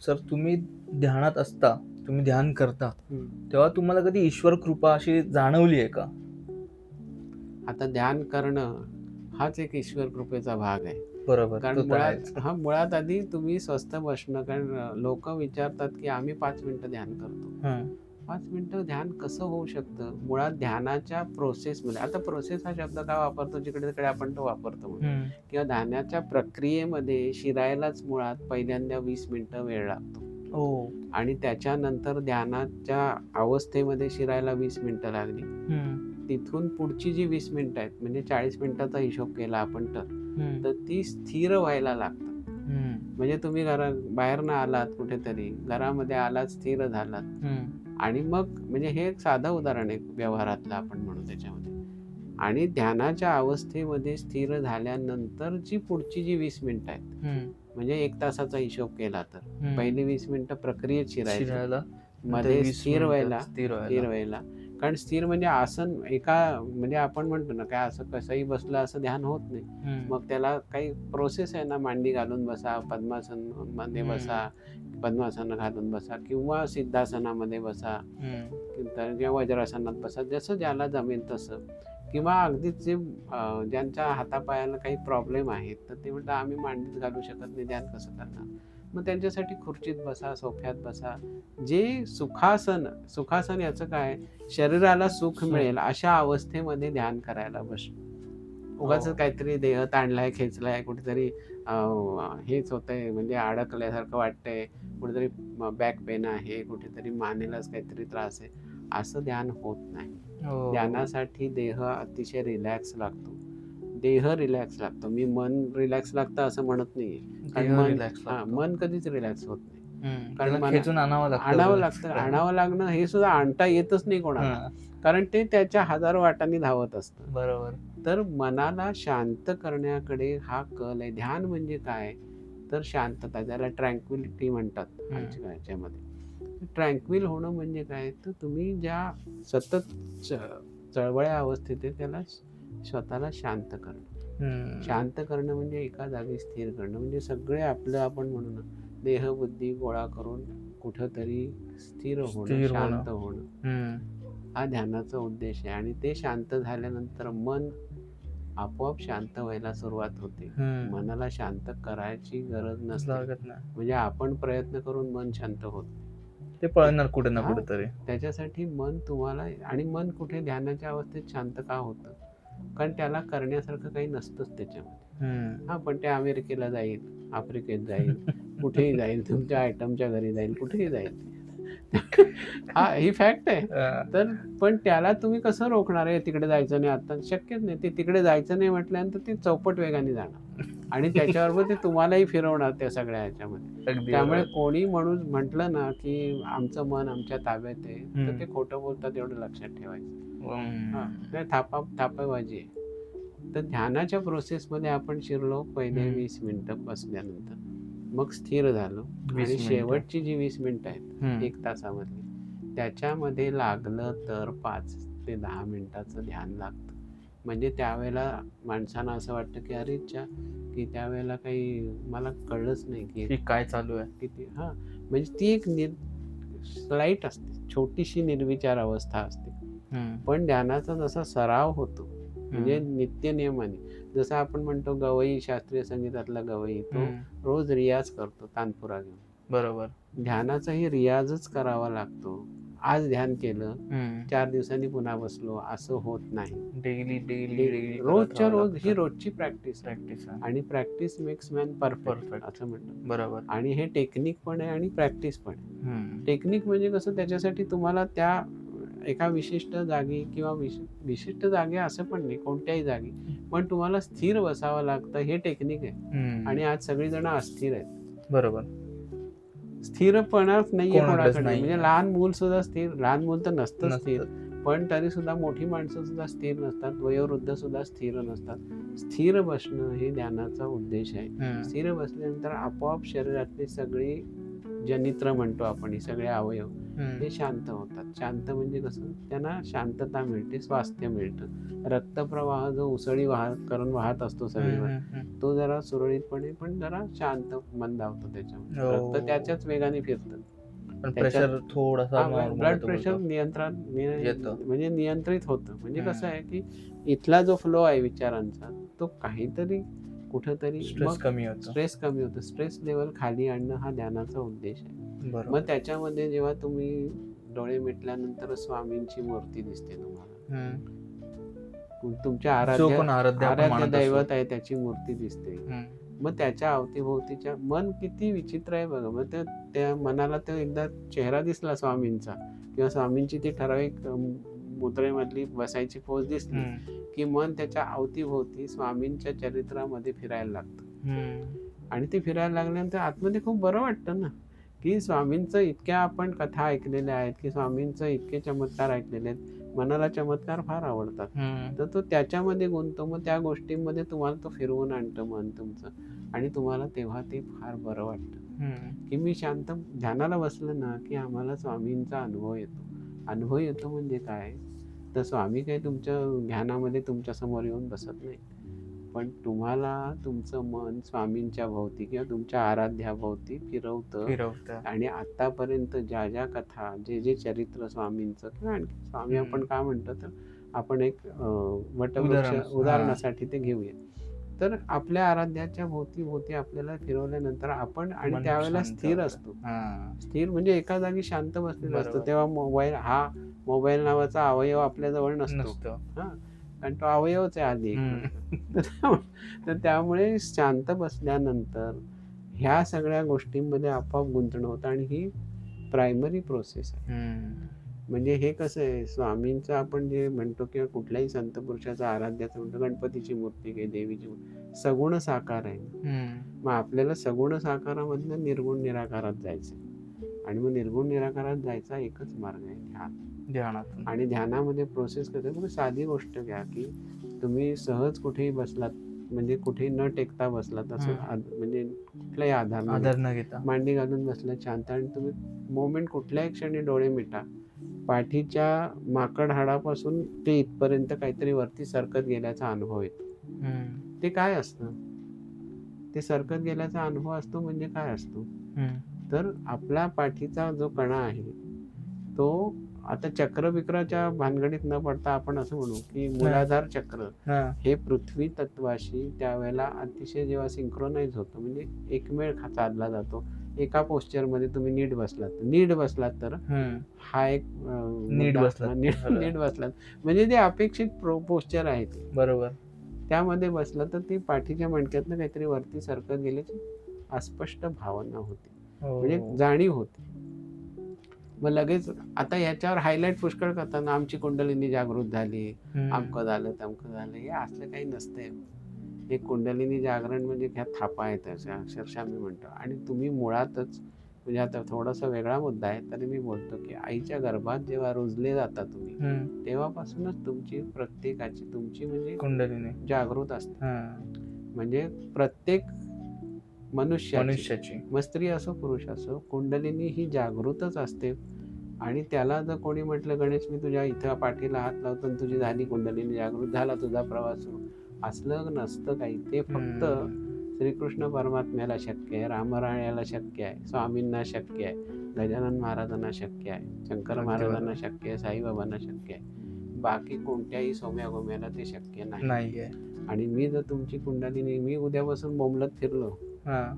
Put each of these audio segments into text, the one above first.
Sir तुम्ही ध्यानात असता, तुम्ही ध्यान करता, हं. तेव्हा तुम्हाला कधी ईश्वर कृपा अशी जाणवली आहे का? आता ध्यान करणं हाच एक ईश्वर कृपेचा भाग आहे. बरोबर, कारण तो तर मुळात आहेच. मुळात आधी तुम्ही स्वस्थ बसणं, कारण लोकं विचारतात, की आम्ही 5 मिनिटं ध्यान करतो. हं, 5 मिनिटं ध्यान कसं होऊ शकतं? मुळात ध्यानाच्या प्रोसेसमध्ये, आता प्रोसेस हा शब्द का वापरतो जिकडे-तिकडे आपण तो वापरतो म्हणून, हं. किंवा ध्यानाच्या प्रक्रियेमध्ये शिरायलाच मुळात पहिल्यांदा 20 मिनिटं वेळ लागतो. ओह! आणि त्याच्यानंतर ध्यानाच्या अवस्थेमध्ये शिरायला 20 मिनिटं लागली. हं, तिथून पुढची जी 20 मिनिटं आहेत, म्हणजे 40 मिनिटाचा हिशोब केला आपण हं, तर ती स्थिर व्हायला लागतात. हं, म्हणजे तुम्ही बाहेरनं आलात कुठेतरी, घरामध्ये आलात, स्थिर झालात हं, आणि मग म्हणजे हे एक साधं उदाहरण आहे व्यवहारातलं आपण म्हणू त्याच्यामध्ये. आणि ध्यानाच्या अवस्थेमध्ये स्थिर झाल्यानंतर पुढची जी 20 मिनिटं आहेत, हं, म्हणजे 1 तासाचा हिशोब केला तर हं. पहिली 20 मिनिटं प्रक्रियेत शिरायचं, शिरायला नंतर मध्ये 20 मिनिटं स्थिर स्थिर व्हायला. व्हायला. कारण स्थिर म्हणजे आसन एका म्हणजे आपण म्हणतो ना, काय असं कसंही बसलं असं ध्यान होत नाही. हं, मग त्याला काही प्रोसेस आहे ना, मांडी घालून बसा, पद्मासनमध्ये हं, बसा, पद्मासन घालून बसा किंवा सिद्धासनामध्ये बसा हं, किंवा वज्रासनात बसा, जसं ज्याला जमेल तसं. किंवा अगदीच ज्यांच्या हातापायाला काही प्रॉब्लेम आहेत, तर ते म्हणतात आम्ही मांडीच घालू शकत नाही, ध्यान कसं करणार? मग त्यांच्यासाठी खुर्चीत बसा, सोफ्यात बसा. जे सुखासन याचं काय, शरीराला सुख सुख. मिळेल अशा अवस्थेमध्ये ध्यान करायला बसणं. उगाचच हो. काहीतरी देह ताणलाय, खेचलाय, कुठेतरी हेच होतंय म्हणजे अडकल्यासारखं वाटतंय, कुठेतरी बॅक पेन आहे, कुठेतरी मानेलाच काहीतरी त्रास आहे, असं ध्यान होत नाही. हो. ध्यानासाठी देह अतिशय रिलॅक्स लागतो. देह रिलॅक्स लागतो. मी मन रिलॅक्स लागतं असं म्हणत नाहीये. कारण देह रिलॅक्स लागतो. मन कधीच रिलॅक्स होत नाही. हं, कारण त्याला खेचून आणावं लागतं आणावं रिलॅक्स लागतं. करायला. आणावं लागणं हे सुद्धा आणता येतच नाही कोणाला. हां, कारण ते त्याच्या हजारो वाटांनी धावत असतं. बरोबर. तर मनाला शांत करण्याकडे हा कल आहे. ध्यान म्हणजे काय? तर शांतता, ज्याला ट्रँक्विलिटी म्हणतात हं, आजच्या ह्याच्यामध्ये. ट्रँक्विल होणं म्हणजे काय? तर तुम्ही ज्या सतत च चळवळ्या अवस्थेत आहे त्याला स्वतःला शांत करणं. हं. शांत करणं म्हणजे एका जागी स्थिर करणं. म्हणजे सगळे आपलं आपण म्हणू ना, देहबुद्धी गोळा करून कुठेतरी स्थिर होणं, स्थिर होणं. शांत होणं, हं, हा ध्यानाचा उद्देश आहे. आणि ते शांत झाल्यानंतर मन आपोआप शांत व्हायला सुरुवात होते. हं. मनाला शांत करायची गरज नसते. लागत नाही. म्हणजे आपण प्रयत्न करून मन शांत होत नाही. ते ते पळणार कुठे ना हां, कुठेतरी. त्याच्यासाठी मन तुम्हाला, आणि मन कुठे ध्यानाच्या अवस्थेत शांत का होतं? कारण त्याला करण्यासारखं काही नसतंच त्याच्यामध्ये. हं. हां, पण ते अमेरिकेला जाईल, आफ्रिकेत जाईल, कुठेही जाईल, तुमच्या आयटमच्या घरी जाईल, कुठेही जाईल ते. हां, ही फॅक्ट आहे. अ, तर पण त्याला तुम्ही कसं रोखणार आहे, तिकडे जायचं नाही आता? शक्यच नाही. ते तिकडे जायचं नाही म्हटल्यानंतर ते चौपट वेगाने जाणार आणि त्याच्याबरोबर ते तुम्हालाही फिरवणार त्या सगळ्या ह्याच्यामध्ये. अगदी त्यामुळे बरोबर. कोणी म्हणून म्हटलं ना, की आमचं मन आमच्या ताब्यात आहे, तर हं. ते खोटं बोलतात एवढं लक्षात ठेवायचं. हां, हं. ते थापाबाजी आहे. तर ध्यानाच्या प्रोसेसमध्ये आपण शिरलो पहिले हं. 20 मिनिटं बसल्यानंतर. मग स्थिर झालो 20 आणि मिनिटं. शेवटची जी 20 मिनिटं आहेत, हं. 1 तासामधली, त्याच्यामध्ये लागलं तर 5 ते 10 मिनिटाचं ध्यान लागतं. म्हणजे त्यावेळेला माणसांना असं वाटतं, की "अरेच्चा!" की त्यावेळेला काही मला कळलंच नाही, की की काय चालू आहे? किती म्हणजे ती एक स्लाईट असते, छोटीशी निर्विचार अवस्था असते. हं. पण ध्यानाचा जसा सराव होतो, म्हणजे हं. नित्यनियमाने, जसं आपण म्हणतो गवई, शास्त्रीय संगीतातला गवई, तो हं. रोज रियाज करतो तानपुरा घेऊन. बरोबर. ध्यानाचाही रियाजच करावा लागतो. आज ध्यान केलं, हं. 4 दिवसांनी पुन्हा बसलो, असं होत नाही. डेली, डेली, डेली करत रोजच्या राहावं रोज ही लागतं. रोजची प्रॅक्टिस आहे. प्रॅक्टिस आहे. आणि practice makes man perfect perfect. असं म्हणतात. बरोबर. आणि हे टेक्निक पण आहे आणि प्रॅक्टिस पण आहे. हं. टेक्निक म्हणजे कसं, त्याच्यासाठी तुम्हाला त्या एका विशिष्ट जागी किंवा विशिष्ट जागी असं पण नाही, कोणत्याही जागी, पण तुम्हाला स्थिर बसावं लागतं, हे टेक्निक आहे. हं. आणि आज सगळीजण अस्थिर आहेत. बरोबर. स्थिरपणाच नाहीये कोणाकडेच कोणाकडे. म्हणजे नाहीये. लहान मूल सुद्धा स्थिर, लहान मूल तर नसतं स्थिर, नसतं. पण तरी सुद्धा मोठी माणसं सुद्धा स्थिर नसतात, वयोवृद्ध सुद्धा स्थिर नसतात. स्थिर बसणं हे ध्यानाचा उद्देश आहे. हं. स्थिर बसल्यानंतर आपोआप शरीरातली सगळी जनित्र म्हणतो आपण, हे सगळे अवयव हम्म. हे शांत होतात. शांत म्हणजे कसं, त्यांना शांतता मिळते, स्वास्थ्य मिळतं. रक्तप्रवाह जो उसळी करून वाहत असतो सगळीवर, तो जरा सुरळीतपणे पण जरा शांत मंदावतो त्याच्यामध्ये. हो. रक्त त्याच्याच वेगाने फिरतं. पण त्याच्यात प्रेशर थोडासा नॉर्मल ब्लड प्रेशर येतं. म्हणजे नियंत्रित होतं. म्हणजे कसं हम्म. आहे की इथला जो फ्लो आहे विचारांचा, तो काहीतरी कुठंतरी स्ट्रेस कमी होतो. स्ट्रेस कमी होतं. स्ट्रेस लेवल खाली आणणं हा ध्यानाचा उद्देश आहे. मग बरोबर. त्याच्यामध्ये जेव्हा तुम्ही डोळे मिटल्यानंतर स्वामींची मूर्ती दिसते तुम्हाला, तुमच्या जो कोण आराध्य आपण आराध्य मानत असू. दैवत आहे त्याची मूर्ती दिसते. हम्म. मग त्याच्या अवतीभोवतीच्या मन किती विचित्र आहे बघा. मग त्या मनाला तो एकदा चेहरा दिसला स्वामींचा, किंवा स्वामींची ती ठराविक मुद्रेमधली बसायची पोज दिसली, की मन त्याच्या अवतीभोवती स्वामींच्या चरित्रामध्ये फिरायला लागतं. आणि ते फिरायला लागल्यानंतर आतमध्ये खूप बरं वाटतं ना, की स्वामींचं इतक्या आपण कथा ऐकलेल्या आहेत, की स्वामींचं इतके चमत्कार ऐकलेले आहेत. मनाला चमत्कार फार आवडतात, तर तो त्याच्यामध्ये गुंततो. मग त्या गोष्टींमध्ये तुम्हाला तो फिरवून आणतं मन तुमचं, आणि तुम्हाला तेव्हा ते फार बरं वाटतं, की मी शांत ध्यानाला बसलं ना, की आम्हाला स्वामींचा अनुभव येतो. अनुभव येतो म्हणजे काय, तर स्वामी काही तुमच्या ध्यानामध्ये तुमच्या समोर येऊन बसत नाही, पण तुम्हाला तुमचं मन स्वामींच्या भोवती किंवा तुमच्या आराध्याभोवती फिरवतं. आणि आतापर्यंत ज्या ज्या कथा, जे जे चरित्र स्वामींचं, किंवा आणखी स्वामी आपण काय म्हणतो, तर आपण एक वटवृक्ष उदाहरणासाठी ते घेऊया. तर आपल्या आराध्याच्या भोवती आपल्याला फिरवल्यानंतर आपण, आणि त्यावेळेला स्थिर असतो. स्थिर म्हणजे एका जागी शांत बसलेलं असतं. तेव्हा मोबाईल नावाचा अवयव आपल्या जवळ नसतो. कारण तो अवयवच आहे आधी. तर त्यामुळे शांत बसल्यानंतर ह्या सगळ्या गोष्टींमध्ये आपोआप गुंतणं होतं, आणि ही प्रायमरी प्रोसेस आहे. म्हणजे हे कसं आहे, स्वामींचं आपण जे म्हणतो, किंवा कुठल्याही संत पुरुषाचा आराध्याचं म्हणतो, गणपतीची मूर्ती काही देवीची मूर्ती सगुण साकार आहे. मग आपल्याला सगुण साकारामधनं निर्गुण निराकारात जायचं, आणि मग निर्गुण निराकारात जायचा एकच मार्ग आहे, ध्यानातून. आणि ध्यानामध्ये प्रोसेस कसं, तुम्ही साधी गोष्ट घ्या, की तुम्ही सहज कुठेही बसलात, म्हणजे कुठेही न टेकता बसलात, असं म्हणजे कुठलाही आधार न घेता मांडी घालून बसलात शांत, आणि तुम्ही मोमेंट कुठल्याही क्षणी डोळे मिटा, पाठीच्या माकड हाडापासून ते इथपर्यंत काहीतरी वरती सरकत गेल्याचा अनुभव येतो. ते काय असतं, ते सरकत गेल्याचा अनुभव असतो म्हणजे काय असतो, तर आपला पाठीचा जो कणा आहे तो आता चक्रविक्राच्या भानगडीत न पडता आपण असं म्हणू, की मूलाधार चक्र हे पृथ्वी तत्वाशी त्यावेळेला अतिशय जेव्हा सिंक्रोनाइज होतं, म्हणजे एकमेळ साधला जातो. एका पोस्चरमध्ये तुम्ही नीट बसलात तर हा एक नीट बसलात म्हणजे ते अपेक्षित पोस्चर आहे ते, बरोबर. त्यामध्ये बसलं तर ती पाठीच्या मणक्यातनं काहीतरी वरती सरकत गेल्याची अस्पष्ट भावना होती, म्हणजे जाणीव होती. मग लगेच आता याच्यावर हायलाईट पुष्कळ करताना आमची कुंडलिनी जागृत झाली, अमकं झालं तमकं झालं, हे असलं काही नसतंय. हे कुंडलिनी जागरण म्हणजे ह्या थापा आहेत अक्षरशः मी म्हणतो. आणि तुम्ही मुळातच, म्हणजे आता थोडासा वेगळा मुद्दा आहे तरी मी बोलतो, की आईच्या गर्भात जेव्हा रुजले जाता तुम्ही, तेव्हापासूनच तुमची प्रत्येकाची तुमची म्हणजे कुंडलिनी जागृत असते. म्हणजे प्रत्येक मनुष्याची, मग स्त्री असो पुरुष असो, कुंडलिनी ही जागृतच असते. आणि त्याला जर कोणी म्हटलं, गणेश मी तुझ्या इथं पाठीला हात लावतो आणि तुझी झाली कुंडलिनी जागृत, झाला तुझा प्रवास सुरू, असलं नसतं काही. ते फक्त श्रीकृष्ण परमात्म्याला शक्य आहे, रामरायाला शक्य आहे, स्वामींना शक्य आहे, गजानन महाराजांना शक्य आहे, शंकर महाराजांना शक्य आहे, साईबाबांना शक्य आहे. बाकी कोणत्याही सौम्या गोम्याला ते शक्य नाही. आणि मी जर तुमची कुंडलिनी, मी उद्यापासून बोंबलत फिरलो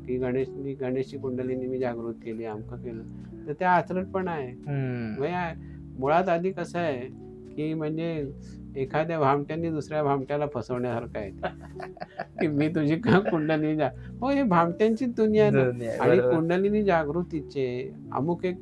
की गणेशची कुंडलिनी मी जागृत केली, अमकं केलं, तर त्या आचरट पण आहे. मुळात आधी कसं आहे, की म्हणजे एखाद्या भामट्याने दुसऱ्या भामट्याला फसवण्यासारखं आहे, की मी तुझी कुंडलिनी हो, हे भामट्यांचीच दुनिया आहे. आणि कुंडलिनी जागृतीचे अमुक एक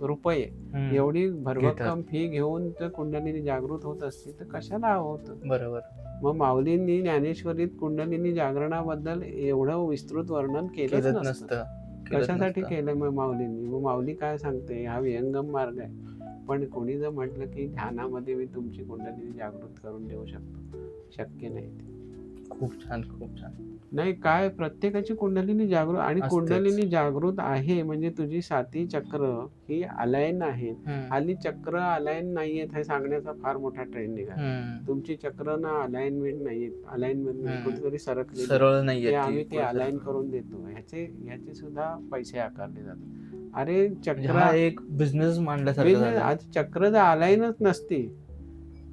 रुपये एवढी भरभक्कम फी घेऊन तर कुंडलिनी जागृत होत असते, तर कशाला हवं होतं, बरोबर. मग माऊलींनी ज्ञानेश्वरीत कुंडलिनी जागरणाबद्दल एवढं विस्तृत वर्णन केलंच नसतं. कशासाठी केलं मग माऊलींनी? मग माऊली काय सांगते, हा विहंगम मार्ग आहे. पण कोणी जर म्हटलं की ध्यानामध्ये मी तुमची कुंडलिनी जागृत करून देऊ शकतो, शक्य नाही ते. खूप छान, खूप छान. नाही काय प्रत्येकाची कुंडलिनी जागृत आणि असतेच. कुंडलिनी जागृत आहे म्हणजे तुझी साती चक्र ही अलाईन आहेत. हं, हल्ली चक्र अलाईन नाहीयेत हे सांगण्याचा फार मोठा ट्रेंड निघाला. हं, तुमची चक्र ना अलाइनमेंट नाहीये, अलाइनमेंट नाही, हं. कुठेतरी सरकलेली आहे. सरळ नाहीये ते ती आम्ही ते कुठेतरी. अलाइन करून देतो. ह्याचे सुद्धा पैसे आकारले जातात. अरे म्हणजे चक्र हा एक बिझनेस मांडल्यासारखं बिझनेस झालंय. आज चक्र जर अलाइनच नसती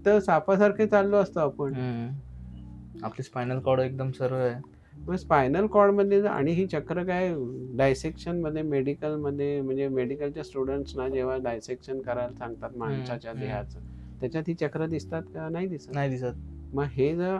तर सापासारखे चाललो असतो आपण. हं. आपली स्पायनल कॉर्ड एकदम सरळ आहे. मग स्पायनल कॉर्डमध्ये आणि ही चक्र काय डायसेक्शनमध्ये मेडिकलमध्ये म्हणजे मेडिकलच्या स्टुडंट्सना जेव्हा डायसेक्शन करायला सांगतात हं, माणसाच्या हं. देहाचं, त्याच्यात ही चक्र दिसतात का? नाही दिसत. नाही दिसत. मग हे जर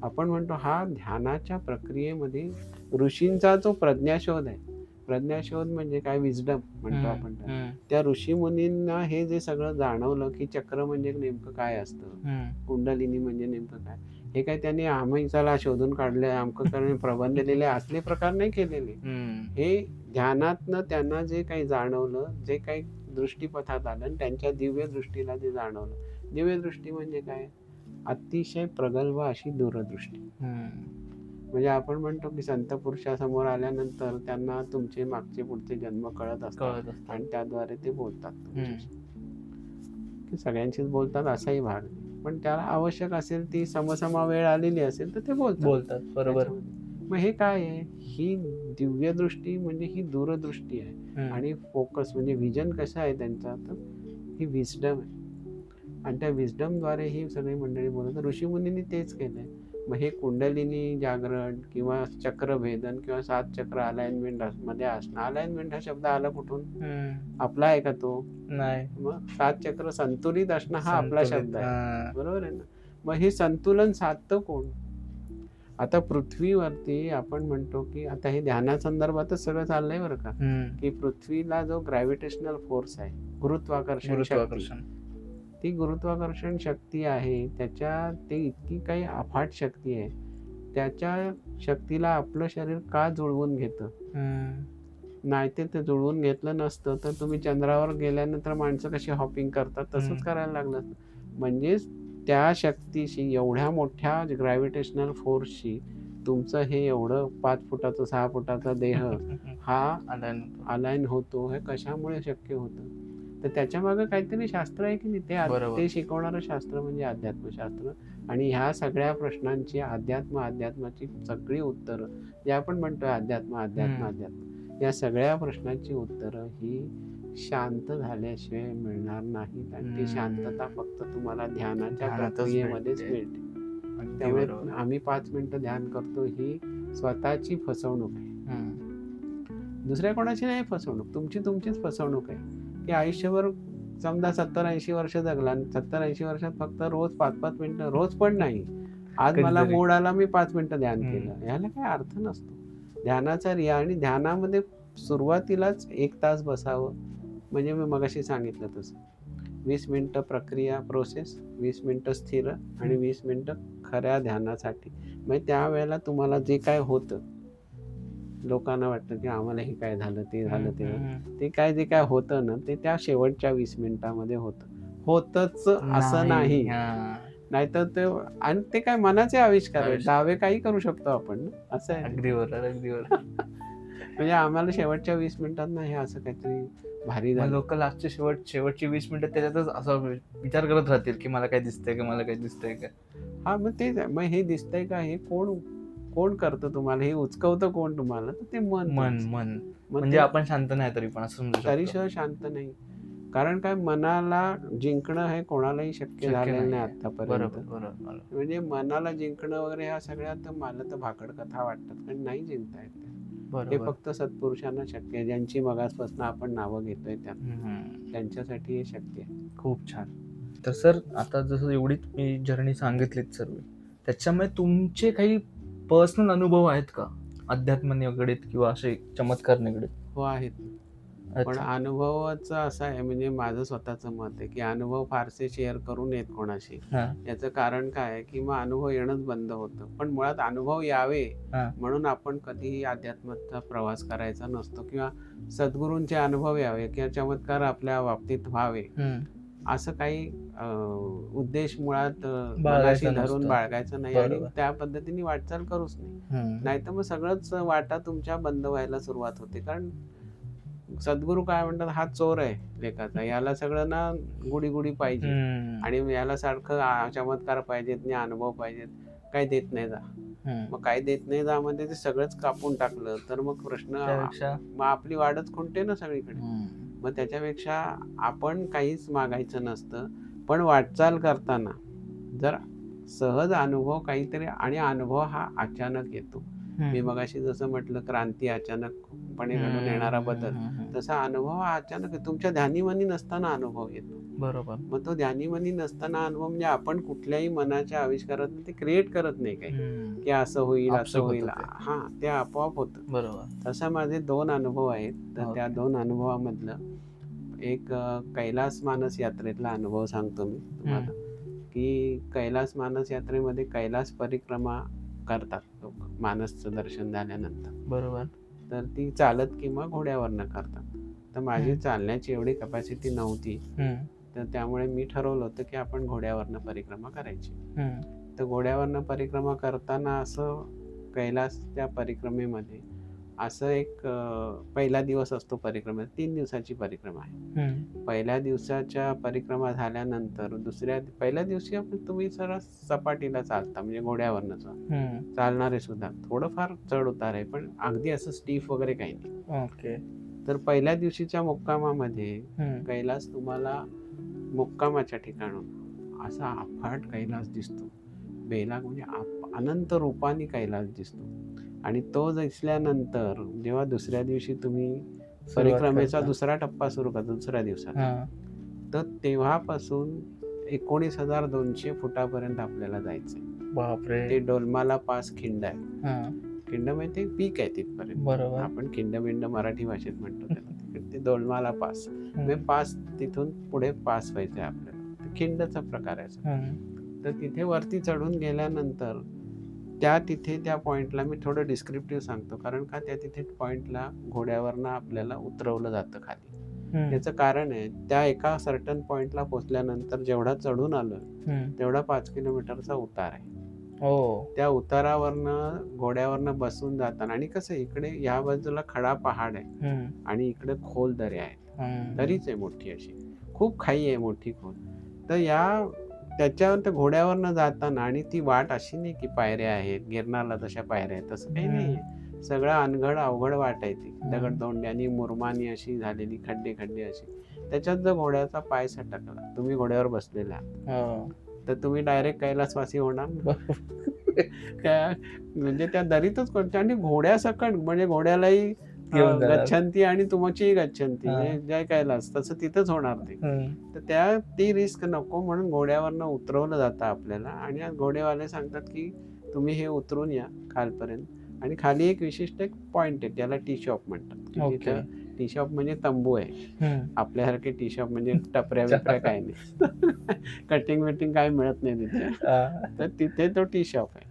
आपण म्हणतो हा ध्यानाच्या प्रक्रियेमध्ये ऋषींचा जो प्रज्ञाशोध आहे. प्रज्ञाशोध म्हणजे काय विजडम म्हणतो हं, आपण त्याला. हं, त्या ऋषीमुनींना हे जे सगळं जाणवलं की चक्र म्हणजे नेमकं काय असतं, हं. कुंडलिनी म्हणजे नेमकं काय. हे काय त्यांनी आम्ही चला शोधून काढले अमकं करणे प्रबंध लिहिले असले प्रकार नाही केलेले. हं. हे ध्यानातनं त्यांना जे काही जाणवलं, जे काही दृष्टीपथात आलं आणि त्यांच्या दिव्य दृष्टीला जे जाणवलं. दिव्य दृष्टी म्हणजे काय? अतिशय प्रगल्भ अशी दूरदृष्टी. हं. म्हणजे आपण म्हणतो की संत पुरुषासमोर आल्यानंतर त्यांना तुमचे मागचे पुढचे जन्म कळत असतात कळत असतं. आणि त्याद्वारे ते बोलतात तुमच्याशी. हं. की सगळ्यांशीच बोलतात असाही भाग नाही. पण त्याला आवश्यक असेल ती समसमा वेळ आलेली असेल तर ते बोलतात. बरोबर. त्याच्यामध्ये. मग हे काय आहे? ही दिव्य दृष्टी म्हणजे ही दूरदृष्टी आहे हं. आणि फोकस म्हणजे विजन कसं आहे त्यांचा तर ही विजडम आहे आणि त्या विजडमद्वारे ही सगळी मंडळी बोलतात. ऋषीमुनींनी तेच केलंय. मग हे कुंडलिनी जागरण किंवा चक्रभेदन किंवा 7 चक्र अलाइनमेंट मध्ये असणं. अलाइनमेंट हा शब्द आला कुठून? हं. आपला आहे का तो? नाही. मग 7 चक्र संतुलित असणं हा आपला संतुलित. शब्द आहे. हां. बरोबर आहे ना? मग हे संतुलन साधतं कोण? आता पृथ्वीवरती आपण म्हणतो की आता हे ध्यानासंदर्भातच सगळं चाललंय बरं का, हं. की पृथ्वीला जो ग्रॅव्हिटेशनल फोर्स आहे, गुरुत्वाकर्षण शक्ती, गुरुत्वाकर्षण. ती गुरुत्वाकर्षण शक्ती आहे त्याच्या ते इतकी काही अफाट शक्ती आहे. त्याच्या शक्तीला आपलं शरीर का जुळवून घेतं? हं. नाहीतर ते जुळवून घेतलं नसतं तर तुम्ही चंद्रावर गेल्यानंतर माणसं कशी हॉपिंग करतात तसंच करायला लागलं असतं. म्हणजेच त्या शक्तीशी एवढ्या मोठ्या ग्रॅव्हिटेशनल फोर्सशी तुमचं हे एवढं 5 फुटाचं 6 फुटाचा देह हा अलाइन होतो. अलाइन होतो. हे कशामुळे शक्य होतं? तर त्याच्यामागे काहीतरी शास्त्र आहे की नाही बरोबर. ते शिकवणारं शास्त्र म्हणजे अध्यात्मशास्त्र आणि ह्या सगळ्या प्रश्नांची अध्यात्माची सगळी उत्तरं जे आपण म्हणतोय अध्यात्म या सगळ्या प्रश्नांची उत्तरं ही शांत झाल्याशिवाय मिळणार नाहीत आणि ती शांतता फक्त तुम्हाला ध्यानाच्या ध्यानातच प्रक्रियेमध्येच मिळते. मिळते. अगदी त्यामुळे बरोबर. आम्ही 5 मिनिटं ध्यान करतो ही स्वतःची फसवणूक आहे. हं. दुसऱ्या कोणाची नाही फसवणूक, तुमचीच फसवणूक आहे की आयुष्यभर समजा 70-80 वर्ष जगला आणि 70-80 वर्षात फक्त रोज 5-5 मिनिटं, रोज पण नाही. आज मला कधीतरी. मूड आला मी 5 मिनिटं ध्यान हं. केलं. ह्याला काही अर्थ नसतो. ध्यानाचा रिया आणि ध्यानामध्ये सुरुवातीलाच 1 तास बसावं. म्हणजे मी मगाशी सांगितलं तसं. 20 मिनिटं प्रक्रिया प्रोसेस, 20 मिनिटं स्थिर आणि 20 मिनिटं खऱ्या ध्यानासाठी. म्हणजे त्यावेळेला तुम्हाला जे काय होतं, लोकांना वाटतं की आम्हाला हे काय झालं, ते झालं, ते झालं. हं. ते काय जे काय होतं ना, ते त्या शेवटच्या 20 मिनिटामध्ये होतं. होतंच असं नाही. हां. नाहीतर ते आणि ते काय मनाचे आविष्कार आहेत. आविष्कार. दावे काही करू शकतो आपण ना, असं आहे ते. अगदी बरोबर, अगदी बरोबर. म्हणजे आम्हाला शेवटच्या 20 मिनिटात ना हे असं काहीतरी भारी मग झालं. लोकं लास्टचे शेवटची 20 मिनिटं त्याच्यातच असा विचार करत राहतील, की मला काय दिसतंय का? मला काय दिसतंय का? हां, मग तेच आहे. मग हे दिसतंय का? हे कोण कोण करतं तुम्हाला? हे उचकवतं कोण तुम्हाला? तर ते मन मन, तुमचं. मन. मग म्हणजे ते आपण शांत नाही तरी पण असं समजू शकतो. तरीसुद्धा शांत नाही. कारण काय मनाला जिंकणं हे कोणालाही शक्य झालेलं नाही नाहीये. आत्तापर्यंत. बरोबर, बरोबर, बरोबर. म्हणजे मनाला जिंकणं वगैरे ह्या सगळ्या तर मला तर भाकड कथा वाटतात. कारण नाही जिंकता येत त्या. हे बरोबर. फक्त सत्पुरुषांना शक्य आहे. ज्यांची मगासपासून आपण नावं घेतोय हं. त्यांच्यासाठी हे शक्य आहे. खूप छान. तर सर आता जसं एवढी तुम्ही जर्नी सांगितलीत सर्व, त्याच्यामुळे तुमचे काही पर्सनल अनुभव आहेत का? अध्यात्म निगडीत किंवा असे चमत्कार निगडीत? हो आहेत. पण अच्छा. अनुभवाचं असं आहे म्हणजे माझं स्वतःचं मत आहे की अनुभव फारसे शेअर करू नयेत कोणाशी. हां, याचं कारण काय आहे की मग अनुभव येणंच बंद होतं. पण मुळात अनुभव यावे हां. म्हणून आपण कधीही अध्यात्माचा प्रवास करायचा नसतो किंवा सद्गुरूंचे अनुभव यावे किंवा चमत्कार आपल्या बाबतीत व्हावे हं. असं काही उद्देश मुळात बाळगायचं मनाशी धरून नसतं. बाळगायचं नाही आणि बरोबर. त्या पद्धतीने वाटचाल करूच नाही. हम्म. नाहीतर मग सगळंच वाटा तुमच्या बंद व्हायला सुरुवात होते. कारण सद्गुरू काय म्हणतात, हा चोर आहे लेखाचा, याला सगळं ना गुडी गुडी पाहिजे हम्म. आणि याला सारखं चमत्कार पाहिजेत आणि अनुभव पाहिजेत, काय देत नाही जा. हम्म. मग काय देत नाही जा मध्ये ते सगळंच कापून टाकलं तर मग प्रश्न, त्यापेक्षा मग आपली वाढच खुंटते ना सगळीकडे. हम्म. मग त्याच्यापेक्षा आपण काहीच मागायचं नसतं, पण वाटचाल करताना जर सहज अनुभव काहीतरी, आणि अनुभव हा अचानक येतो. मी मगाशी जसं म्हटलं, क्रांती अचानकपणे घडून येणारा बदल, तसा अनुभव हा अचानक येतो. तुमच्या ध्यानीमनी नसताना अनुभव येतो. बरोबर. मग तो ध्यानीमनी नसताना अनुभव म्हणजे आपण कुठल्याही मनाच्या आविष्कारात ते क्रिएट करत नाही काही, की असं होईल असं आपसूक होईल. होतं ते. हा, ते आपोआप होतं. बरोबर. तसा माझे 2 अनुभव आहेत. तर त्या ओके. 2 अनुभवामधलं एक कैलास मानस यात्रेतला अनुभव सांगतो मी तुम्हाला. की कैलास मानस यात्रेमध्ये कैलास परिक्रमा करतात लोक मानसचं दर्शन झाल्यानंतर. बरोबर. तर ती चालत किंवा घोड्यावरनं करतात. तर माझी चालण्याची एवढी कपॅसिटी नव्हती, तर त्यामुळे मी ठरवलं होतं की आपण घोड्यावरनं परिक्रमा करायची. तर घोड्यावरनं परिक्रमा करताना असं कैलासच्या परिक्रमेमध्ये असं एक पहिला दिवस असतो परिक्रमेचा. 3 दिवसाची परिक्रमा आहे. पहिल्या दिवसाच्या परिक्रमा झाल्यानंतर पहिल्या दिवशी तुम्ही सरळ सपाटीला चालता, म्हणजे घोड्यावरनं चालणारे सुद्धा. थोडंफार चढ उतार आहे, पण अगदी असं स्टीफ वगैरे काही नाही. ओके. तर पहिल्या दिवशीच्या मुक्कामामध्ये कैलास तुम्हाला मुक्कामाच्या ठिकाणून असा अफाट कैलास दिसतो. बेलाग म्हणजे अनंत रूपाने कैलास दिसतो. आणि तो दिसल्यानंतर जेव्हा दुसऱ्या दिवशी तुम्ही परिक्रमेचा दुसरा टप्पा सुरू करता, दुसऱ्या दिवसात, तर तेव्हापासून 19,200 फुटापर्यंत आपल्याला जायचंय. बापरे. ते डोलमाला पास खिंड आहे. खिंड म्हणजे ते पीक आहे तिथपर्यंत. बरोबर. आपण खिंड मराठी भाषेत म्हणतो त्याला. ते डोलमाला पास म्हणजे पास, तिथून पुढे पास व्हायचंय आपल्याला. खिंडचा प्रकार आहे. तर तिथे वरती चढून गेल्यानंतर तिथे त्या पॉइंटला मी थोडं डिस्क्रिप्टिव्ह सांगतो, कारण का तिथे पॉइंटला घोड्यावरनं आपल्याला उतरवलं जातं खाली. त्याचं कारण आहे, त्या एका सर्टन पॉइंटला पोहोचल्यानंतर जेवढा चढून आलं तेवढा 5 किलोमीटरचा उतार आहे. त्या उतारावरनं घोड्यावरनं बसून जाताना, आणि कसं इकडे या बाजूला खडा पहाड आहे आणि इकडे खोल दऱ्या आहेत. दरीच आहे मोठी, अशी खूप खाई आहे मोठी खोल. तर त्याच्यावर घोड्यावरनं जाताना, आणि ती वाट अशी नाही की पायऱ्या आहेत, गिरनारला तशा पायऱ्या आहेत, तसं काही नाही. सगळं अनघड अवघड वाट आहे ती, दगडदोंड्यानी मुरमानी अशी झालेली, खड्डे अशी. त्याच्यात जर घोड्याचा पाय सटकला, तुम्ही घोड्यावर बसलेला आहात, तर तुम्ही डायरेक्ट कैलासवासी होणार ना. म्हणजे त्या दरीतच कोणत्या, आणि घोड्यासकट म्हणजे घोड्यालाही गच्छंती आणि तुमचीही गच्छंती, म्हणजे जय कैलास, तसं तिथंच होणार ते. तर ती रिस्क नको म्हणून घोड्यावरनं उतरवलं जातं आपल्याला. आणि घोडेवाले सांगतात की तुम्ही हे उतरून या खालपर्यंत, आणि खाली एक विशिष्ट पॉइंट आहे, त्याला टी शॉप म्हणतात. तिथं टी शॉप म्हणजे तंबू आहे. आपल्यासारखे टी शॉप म्हणजे टपऱ्या बिपऱ्या काय नाही, कटिंग विटिंग काय मिळत नाही तिथे. तर तिथे तो टी शॉप आहे.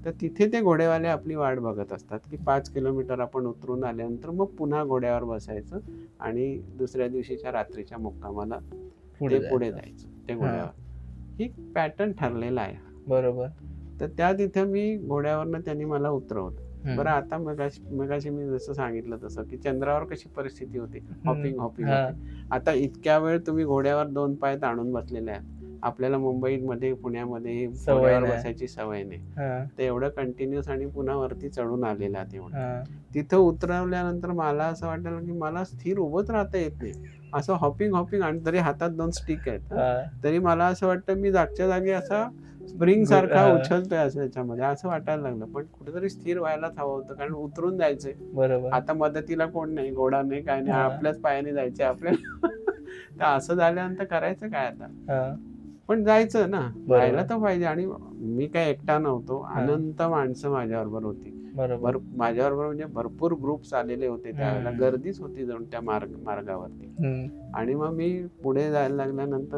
तर तिथे ते घोडेवाले आपली वाट बघत असतात की 5 किलोमीटर आपण उतरून आल्यानंतर मग पुन्हा घोड्यावर बसायचं आणि दुसऱ्या दिवशीच्या रात्रीच्या मुक्कामाला पुढे जायचं ते घोड्यावर. ही पॅटर्न ठरलेला आहे. बरोबर. तर तिथे मी घोड्यावरनं त्यांनी मला उतरवलं. बरं, आता मगाशी मी जसं सांगितलं तसं की चंद्रावर कशी परिस्थिती होती, हॉपिंग होती. आता इतक्या वेळ तुम्ही घोड्यावर 2 पाय ताणून बसलेले आहात. आपल्याला मुंबईमध्ये, पुण्यामध्ये घोड्यावर बसायची सवय नाही. तर एवढं कंटिन्युअस, आणि पुन्हा वरती चढून आलेला तेवढं. तिथं उतरवल्यानंतर मला असं वाटलं की मला स्थिर उभंच राहता येत नाही, असं हॉपिंग, आणि तरी हातात 2 स्टिक आहेत. तरी मला असं वाटतं मी जागच्या जागी असा स्प्रिंग सारखा उछलतोय असं याच्यामध्ये, असं वाटायला लागलं. पण कुठेतरी स्थिर व्हायलाच हवं होतं, कारण उतरून जायचंय. बरोबर. आता मदतीला कोण नाही, घोडा नाही, काय नाही, आपल्याच पायाने जायचंय आपल्याला. तर असं झाल्यानंतर करायचं काय आता, पण जायचं ना, जायला तर पाहिजे. आणि मी काय एकटा नव्हतो, अनंत माणसं माझ्याबरोबर होती. माझ्याबरोबर म्हणजे भरपूर ग्रुप्स आलेले होते त्यावेळेला, गर्दीच होती जणू त्या मार्गावरती. आणि मग मी पुढे जायला लागल्यानंतर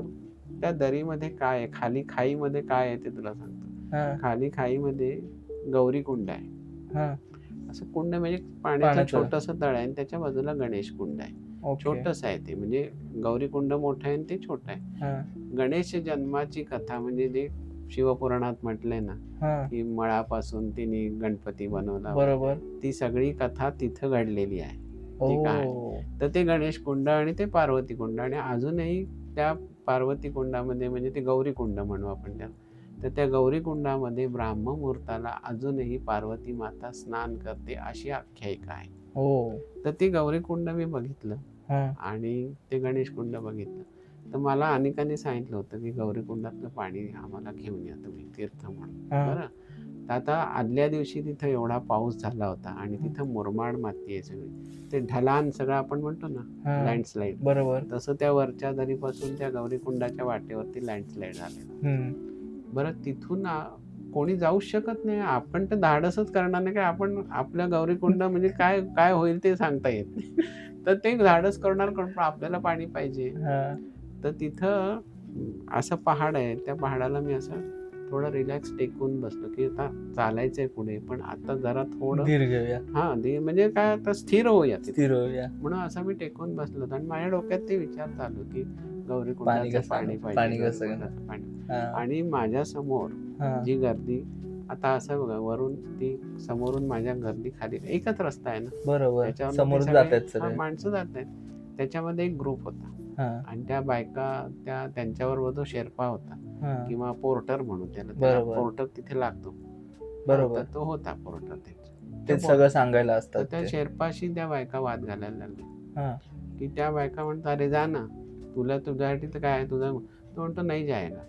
त्या दरीमध्ये काय आहे, खाली खाईमध्ये काय आहे ते तुला सांगतो. खाली खाईमध्ये गौरी कुंड आहे. असं कुंड म्हणजे पाण्याचं छोटंसं तळ आहे, आणि त्याच्या बाजूला गणेश कुंड आहे. ओके. छोटंसं आहे ते, म्हणजे गौरीकुंड मोठं आहे आणि ते छोटं आहे. हा. गणेश जन्माची कथा म्हणजे जे शिवपुराणात म्हटलंय ना, हा. की मळापासून तिने गणपती बनवला वगैरे, बरोबर. ती सगळी कथा तिथं घडलेली आहे. ठीक आहे. ओ. तर ते गणेश कुंड आणि ते पार्वती कुंड, आणि अजूनही त्या पार्वती कुंडामध्ये, म्हणजे ते गौरी कुंड म्हणू आपण त्याला, तर त्या गौरी कुंडामध्ये ब्राह्ममुहूर्ताला अजूनही पार्वती माता स्नान करते अशी आख्यायिका आहे. हो. तर ते गौरी कुंड मी बघितलं हा. आणि ते गणेश कुंड बघितलं. तर मला अनेकांनी सांगितलं होतं की गौरी कुंडातलं पाणी आम्हाला घेऊन या तुम्ही तीर्थ म्हणून. हा. बरं, तर आता आदल्या दिवशी तिथं एवढा पाऊस झाला होता आणि तिथं मुरमाड माती आहे सगळी, ते ढलान सगळं आपण म्हणतो ना, हा. लँडस्लाईड, बरोबर. तसं त्या वरच्या दरीपासून त्या गौरी कुंडाच्या वाटेवरती लँडस्लाईड झालेलं. बरं, तिथून कोणी जाऊच शकत नाही. आपण तर धाडसच करणार नाही, की आपण आपल्या गौरीकुंड म्हणजे काय काय होईल ते सांगता येत नाही. तर ते धाडस करणार कोण, पण आपल्याला पाणी पाहिजे. हा. तर तिथं असं पहाड आहे, त्या पहाडाला मी असं थोडं रिलॅक्स टेकून बसलो, की आता चालायचंय पुढे, पण आता जरा थोडं धीर घेऊया, म्हणजे काय, आता स्थिर होऊया तिथे. स्थिर होऊया. म्हणून असं मी टेकून बसलो होतो आणि माझ्या डोक्यात ते विचार चालू, की पाणी गौरीकुंडाचं कसं पाणी आणायचं? पाहिजे, पाणी कसं गौरीकुंडाचं पाणी. हा. आणि माझ्या समोर हा. जी गर्दी, आता असं बघा, वरून ती समोरून माझ्या गर्दी खाली एकच रस्ता आहे ना, बरोबर. त्याच्यावर समोर जात आहेत सगळे. माणसं जात आहेत. त्याच्यामध्ये एक ग्रुप होता हा. आणि त्या बायका, त्यांच्याबरोबर तो शेर्पा होता हा. किंवा पोर्टर म्हणू त्याला, बरोबर. पोर्टर तिथे लागतो. बरोबर. तर तो होता पोर्टर ते सगळं सांगायला तर असतात त्या ते. शेर्पाशी त्या बायका वाद घालायला लागल्या, हा. की त्या बायका म्हणतात, अरे जा ना, तुला तुझ्यासाठी तर काय आहे तुझं. तो म्हणतो नाही जाएगा,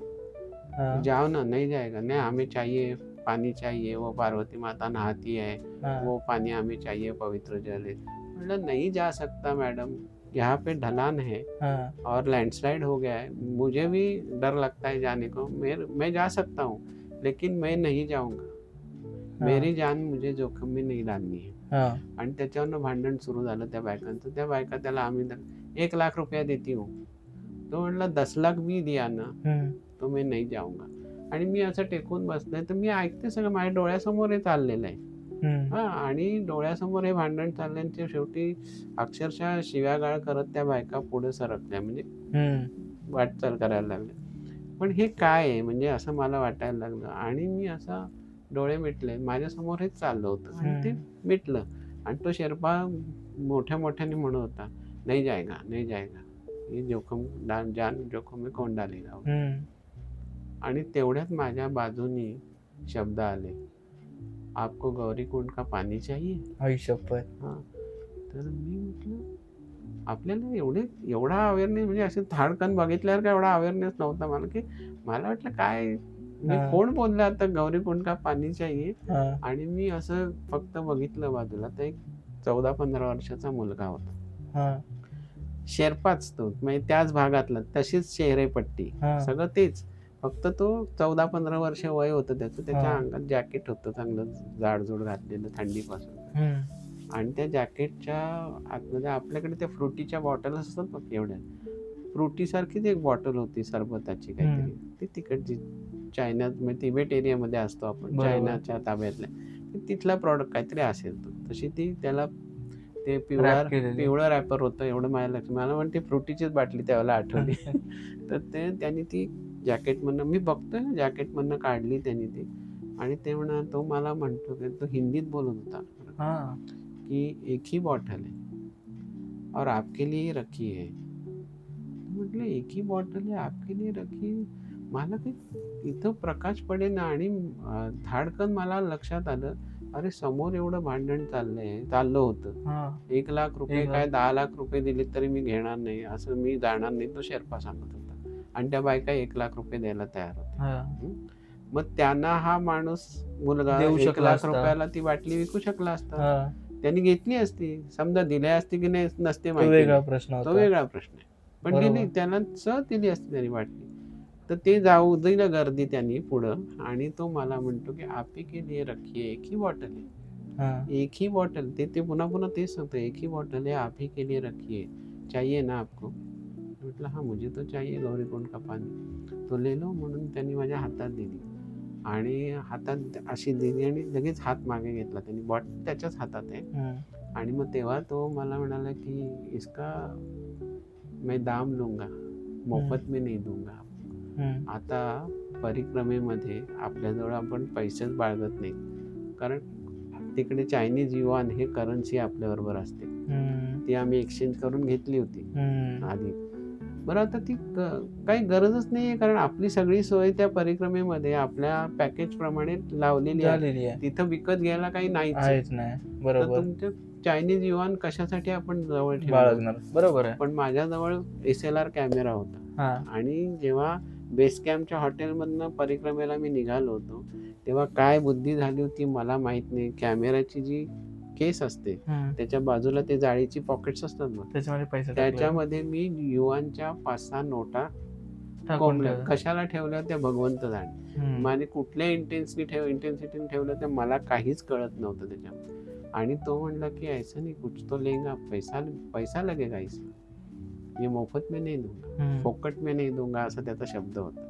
हा. जाओ ना, नहीं जाएगा, नहीं हमें चाहिए, पानी चाहिए, वो पार्वती माता नहाती है, हा. वो पानी हमें चाहिए, पवित्र जल है. मतलब नहीं जा सकता मैडम, यहाँ पे ढलान है हा. और लैंडस्लाइड हो गया है, मुझे भी डर लगता है जाने को, मैं जा सकता हूँ लेकिन मैं नहीं जाऊँगा, हा. मेरी जान मुझे जोखिम में नहीं डालनी है. हा. आणि त्याच्यावरनं भांडण सुरू झालं त्या बायकांचं. त्या बायका त्याला, आम्ही 1,00,000 रुपया देती हूँ. तो म्हणला 10 लाख भी दिया ना तो मी नाही जाऊंगा. आणि मी असं टेकून बसलोय, तर मी ऐकते सगळं, माझ्या डोळ्यासमोर हे चाललेलं आहे. आणि डोळ्यासमोर हे भांडण चाललंय आणि ते शेवटी अक्षरशः शिव्यागाळ करत त्या बायका पुढे सरकल्या, म्हणजे वाटचाल करायला लागल्या. पण हे काय आहे, म्हणजे असं मला वाटायला लागलं आणि मी असं डोळे मिटले, माझ्यासमोर हेच चाललं होतं आणि ते मिटलं. आणि तो शेर्पा मोठ्या मोठ्याने म्हणत होता, नाही जाएगा, नहीं जाएगा, ये जान जोखम में कौन डालेगा. आणि तेवढ्यात माझ्या बाजूनी शब्द आले, आपको गौरीकुंड का पाणी चाहिए. आई शपथ. हां, तर मी म्हटलं, आपल्याला एवढा अवेअरनेस, म्हणजे असे धाडकन बघितल्यावर काय एवढा अवेअरनेस नव्हता मला, की मला वाटलं काय मी कोण बोललं आता गौरीकुंड का पाणी चाहिए. आणि मी असं फक्त बघितलं बाजूला, तर एक 14-15 वर्षाचा मुलगा होता. शेर्पाच तो, म्हणजे त्याच भागातला, तशीच चेहरेपट्टी, सगळं तेच, फक्त तो 14-15 वर्ष वय होतं त्याचं. त्याच्या अंगात जॅकेट होतं चांगलं जाडजूड घातलेलं थंडीपासून. आणि त्या जॅकेटच्या आतमध्ये आपल्याकडे त्या फ्रुटीच्या बॉटल असतात बघ, एवढ्या फ्रुटीसारखीच एक बॉटल होती सरबताची काहीतरी, ती तिकडची चायना, म्हणजे तिबेट एरियामध्ये असतो आपण, चायनाच्या ताब्यातल्या, तिथला प्रॉडक्ट काहीतरी असेल तो. तशी ती त्याला ते पिवळं रॅपर होतं, एवढं माझ्या लक्षात. मला म्हणते फ्रुटीचीच बाटली त्यावेळेला आठवली. तर त्यांनी ती जॅकेटमधनं, मी बघतोय ना, जॅकेटमधनं काढली त्यांनी ती. आणि ते तो मला म्हणतो, की तो हिंदीत बोलत होता, की एक ही बॉटल है और आपके लिए रखी है. म्हटलं एक ही बॉटल आहे, आपके लिए रखी है. मला काही इथं प्रकाश पडेना आणि धाडकन मला लक्षात आलं, अरे समोर एवढं भांडण चाललं होतं. 1,00,000 रुपये काय 10 लाख रुपये दिले तरी मी घेणार नाही, असं मी जाणार नाही, तो शेर्पा सांगत होता. आणि त्या बायका 1,00,000 रुपये द्यायला तयार होत्या. मग त्यांना हा माणूस, मुलगा, 1,00,000 रुपयाला ती बाटली विकू शकला असता, त्यांनी घेतली असती. समजा दिल्या असती की नाही नसते माहिती, तो वेगळा प्रश्न आहे. पण दिली, त्याला दिली असती त्यांनी बाटली. तर ते जाऊ दिलं गर्दी त्यांनी पुढं. आणि तो मला म्हणतो, की आप ही के लिए रखिए, एक ही बॉटल है, एक ही बॉटल. ते पुन्हा पुन्हा तेच सांगतो, एक ही बॉटल है, आप ही के लिए रखिए, चाहिए ना आपको. म्हटलं हाँ मुझे तो चाहिए गौरीकुंड का पाणी, तो ले लो. म्हणून त्यांनी माझ्या हातात दिली आणि हातात अशी दिली आणि लगेच हात मागे घेतला त्यांनी, बॉटल त्याच्याच हातात आहे आणि मग तेव्हा तो मला म्हणाला की इसका मैं दाम लूंगा, मोफत में नहीं दूंगा. हम्म. आता परिक्रमेमध्ये आपल्याजवळ आपण पैसेच बाळगत नाही, कारण तिकडे चायनीज युआन हे करन्सी आपल्याबरोबर असते. हम्म. ती आम्ही एक्सचेंज करून घेतली होती हम्म. आधी. बरं आता ती काही गरजच नाही आहे, कारण आपली सगळी सोय त्या परिक्रमेमध्ये आपल्या पॅकेजप्रमाणे लावलेली आहे. झालेली आहे. तिथं विकत घ्यायला काही नाहीच आहे. आहेच नाही. तर बरोबर. तुमचे चायनीज युआन कशासाठी आपण जवळ ठेवणार? बाळगणार. बरोबर आहे. पण माझ्याजवळ SLR कॅमेरा होता. हा. आणि जेव्हा बेस कॅम्पच्या हॉटेलमधनं परिक्रमेला मी निघालो होतो, तेव्हा काय बुद्धी झाली होती मला माहित नाही. कॅमेऱ्याची जी केस असते हम्म. त्याच्या बाजूला ते जाळीची पॉकेट्स असतात ना, त्याच्यामध्ये पैसे टाकले. त्याच्यामध्ये मी युआनच्या 5-6 नोटा टाकून कोंबल्या. ठेवले. कशाला ठेवल्या त्या भगवंत जाणे. हम्म. माझे कुठल्या इंटेन्सिटीने ठेवलं ते मला काहीच कळत नव्हतं त्याच्यामध्ये. आणि तो म्हणला की ऐसा नहीं, कुछ तो लेगा, पैसा लगेगा इसमें, ये मोफत में नहीं दूंगा, हम्म. फोकट में नहीं दूंगा, असा त्याचा शब्द होता.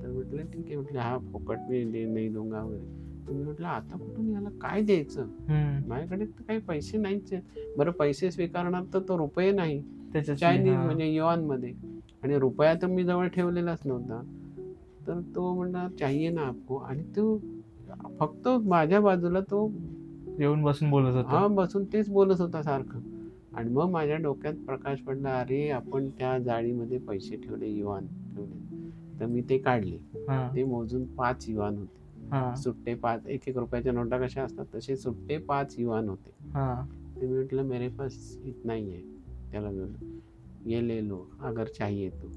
तर म्हटलं ठीक आहे, म्हटलं हा फोकट में नाही दूंगा वगैरे. तुम्ही म्हटलं आता कुठून याला काय द्यायचं, हम्म. माझ्याकडे तर काही पैसे नाहीच आहेत. बरं पैसे स्वीकारणार तर तो रुपये नाही, त्याच्यात चायनीज हा. म्हणजे युआनमध्ये, आणि रुपया तर मी जवळ ठेवलेलाच नव्हता. तर तो म्हणला चाहिए ना आपको, आणि तो फक्त माझ्या बाजूला तो येऊन बसून बोलत होता. हा बसून तेच बोलत होता सारखं. आणि मग माझ्या डोक्यात प्रकाश पडला, अरे आपण त्या जाळीमध्ये पैसे ठेवले, युआन ठेवले. तर मी ते काढले. हा. ते मोजून 5 युआन होते. हा. सुट्टे 5, 1-1 रुपयाच्या नोटा कशा असतात तसे सुट्टे 5 युआन होते. हा. ते मी म्हटलं मेरे पास इतना ही है. त्याला मी म्हटलं ये ले लो अगर चाहिए तो.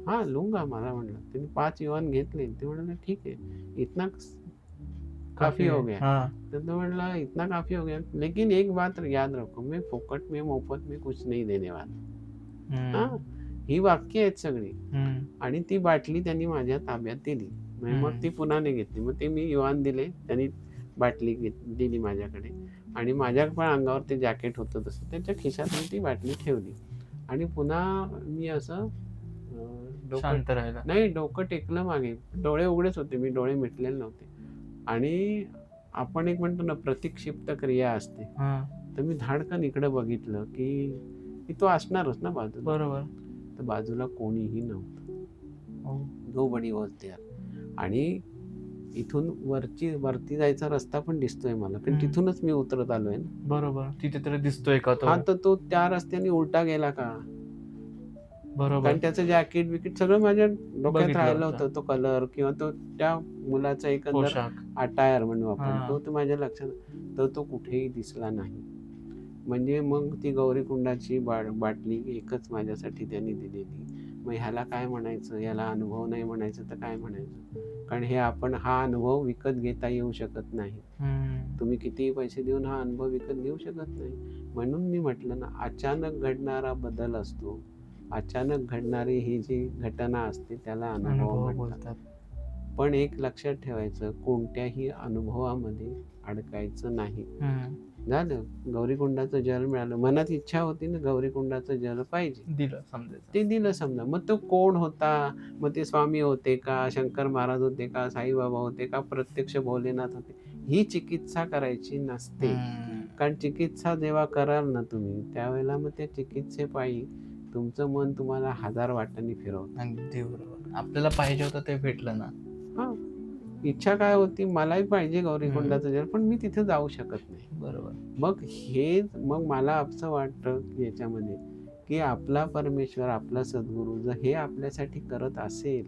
हाँ लूंगा मला म्हणलं. त्यांनी 5 युआन घेतले. ते म्हणाले ठीक है, इतना काफी हो गया. हा. तो म्हणला इतना काफी हो गया, लेकिन एक बात याद रखो, मैं फोकट में मोफत में कुछ नहीं देने वाला. हम्म. हा, ही वाक्य आहेत सगळी. हम्म. आणि ती बाटली त्यांनी माझ्या ताब्यात दिली. मग ती पुन्हा नाही घेतली. मग ते मी युआन दिले, त्यांनी बाटली दिली माझ्याकडे. आणि माझ्या पण अंगावर ते जॅकेट होतं तसं, त्याच्या खिशात मी ती बाटली ठेवली. आणि पुन्हा मी असं डोकं शांत राहिला. नाही डोकं टेकलं मागे, डोळे उघडेच होते, मी डोळे मिटलेले नव्हते. आणि आपण एक म्हणतो ना प्रतिक्षिप्त क्रिया असते, हा. तर मी धाडकन इकडे बघितलं की तो असणारच ना बाजूला. बरोबर. तर बाजूला कोणीही नव्हतं. हो. Nobody was there. आणि इथून वरती जायचा रस्ता पण दिसतोय मला, कारण हम्म. तिथूनच मी उतरत आलोय ना. बरोबर. तिथे तरी दिसतोय का तो? हा, तर तो त्या रस्त्याने उलटा गेला का, बरोबर. कारण त्याचं जॅकेट विकेट सगळं माझ्या डोक्यात बघितलं राहिलं होतं. होतं. तो कलर किंवा तो त्या मुलाचा एकंदर पोशाख. अटायर म्हणू आपण, हा. तो माझ्या लक्षात, तर तो कुठेही दिसला नाही. म्हणजे मग ती गौरीकुंडाची बाटली एकच माझ्यासाठी त्यांनी दिलेली. मग ह्याला काय म्हणायचं, याला अनुभव नाही म्हणायचं तर काय म्हणायचं, कारण हा अनुभव विकत घेता येऊ शकत नाही. हम्म. तुम्ही कितीही पैसे देऊन हा अनुभव विकत घेऊ शकत नाही. म्हणून मी म्हटलं ना, अचानक घडणारा बदल असतो, अचानक घडणारी ही जी घटना असते त्याला अनुभव अनुभव म्हणतात. बोलतात. पण एक लक्षात ठेवायचं, कोणत्याही अनुभवामध्ये अडकायचं नाही. हम्म. झालं, गौरीकुंडाचं जल मिळालं, मनात इच्छा होती ना गौरीकुंडाचं जल पाहिजे, दिलं समजायचं. ते दिलं समजा. मग तो कोण होता, मग ते स्वामी होते का, शंकर महाराज होते का, साईबाबा होते का, प्रत्यक्ष भोलेनाथ होते, ही चिकित्सा करायची नसते. हम्म. कारण चिकित्सा जेव्हा कराल ना तुम्ही, त्यावेळेला मग त्या चिकित्सेपायी तुमचं मन तुम्हाला 1000 वाटांनी फिरवतं. अगदी बरोबर. आपल्याला पाहिजे होतं ते भेटलं ना. हा, इच्छा काय होती, मलाही पाहिजे गौरीकुंडाचं जल, पण मी तिथे जाऊ शकत नाही. बरोबर. मग मला असं वाटतं की याच्यामध्ये की आपला परमेश्वर, आपला सद्गुरू जर हे आपल्यासाठी करत असेल,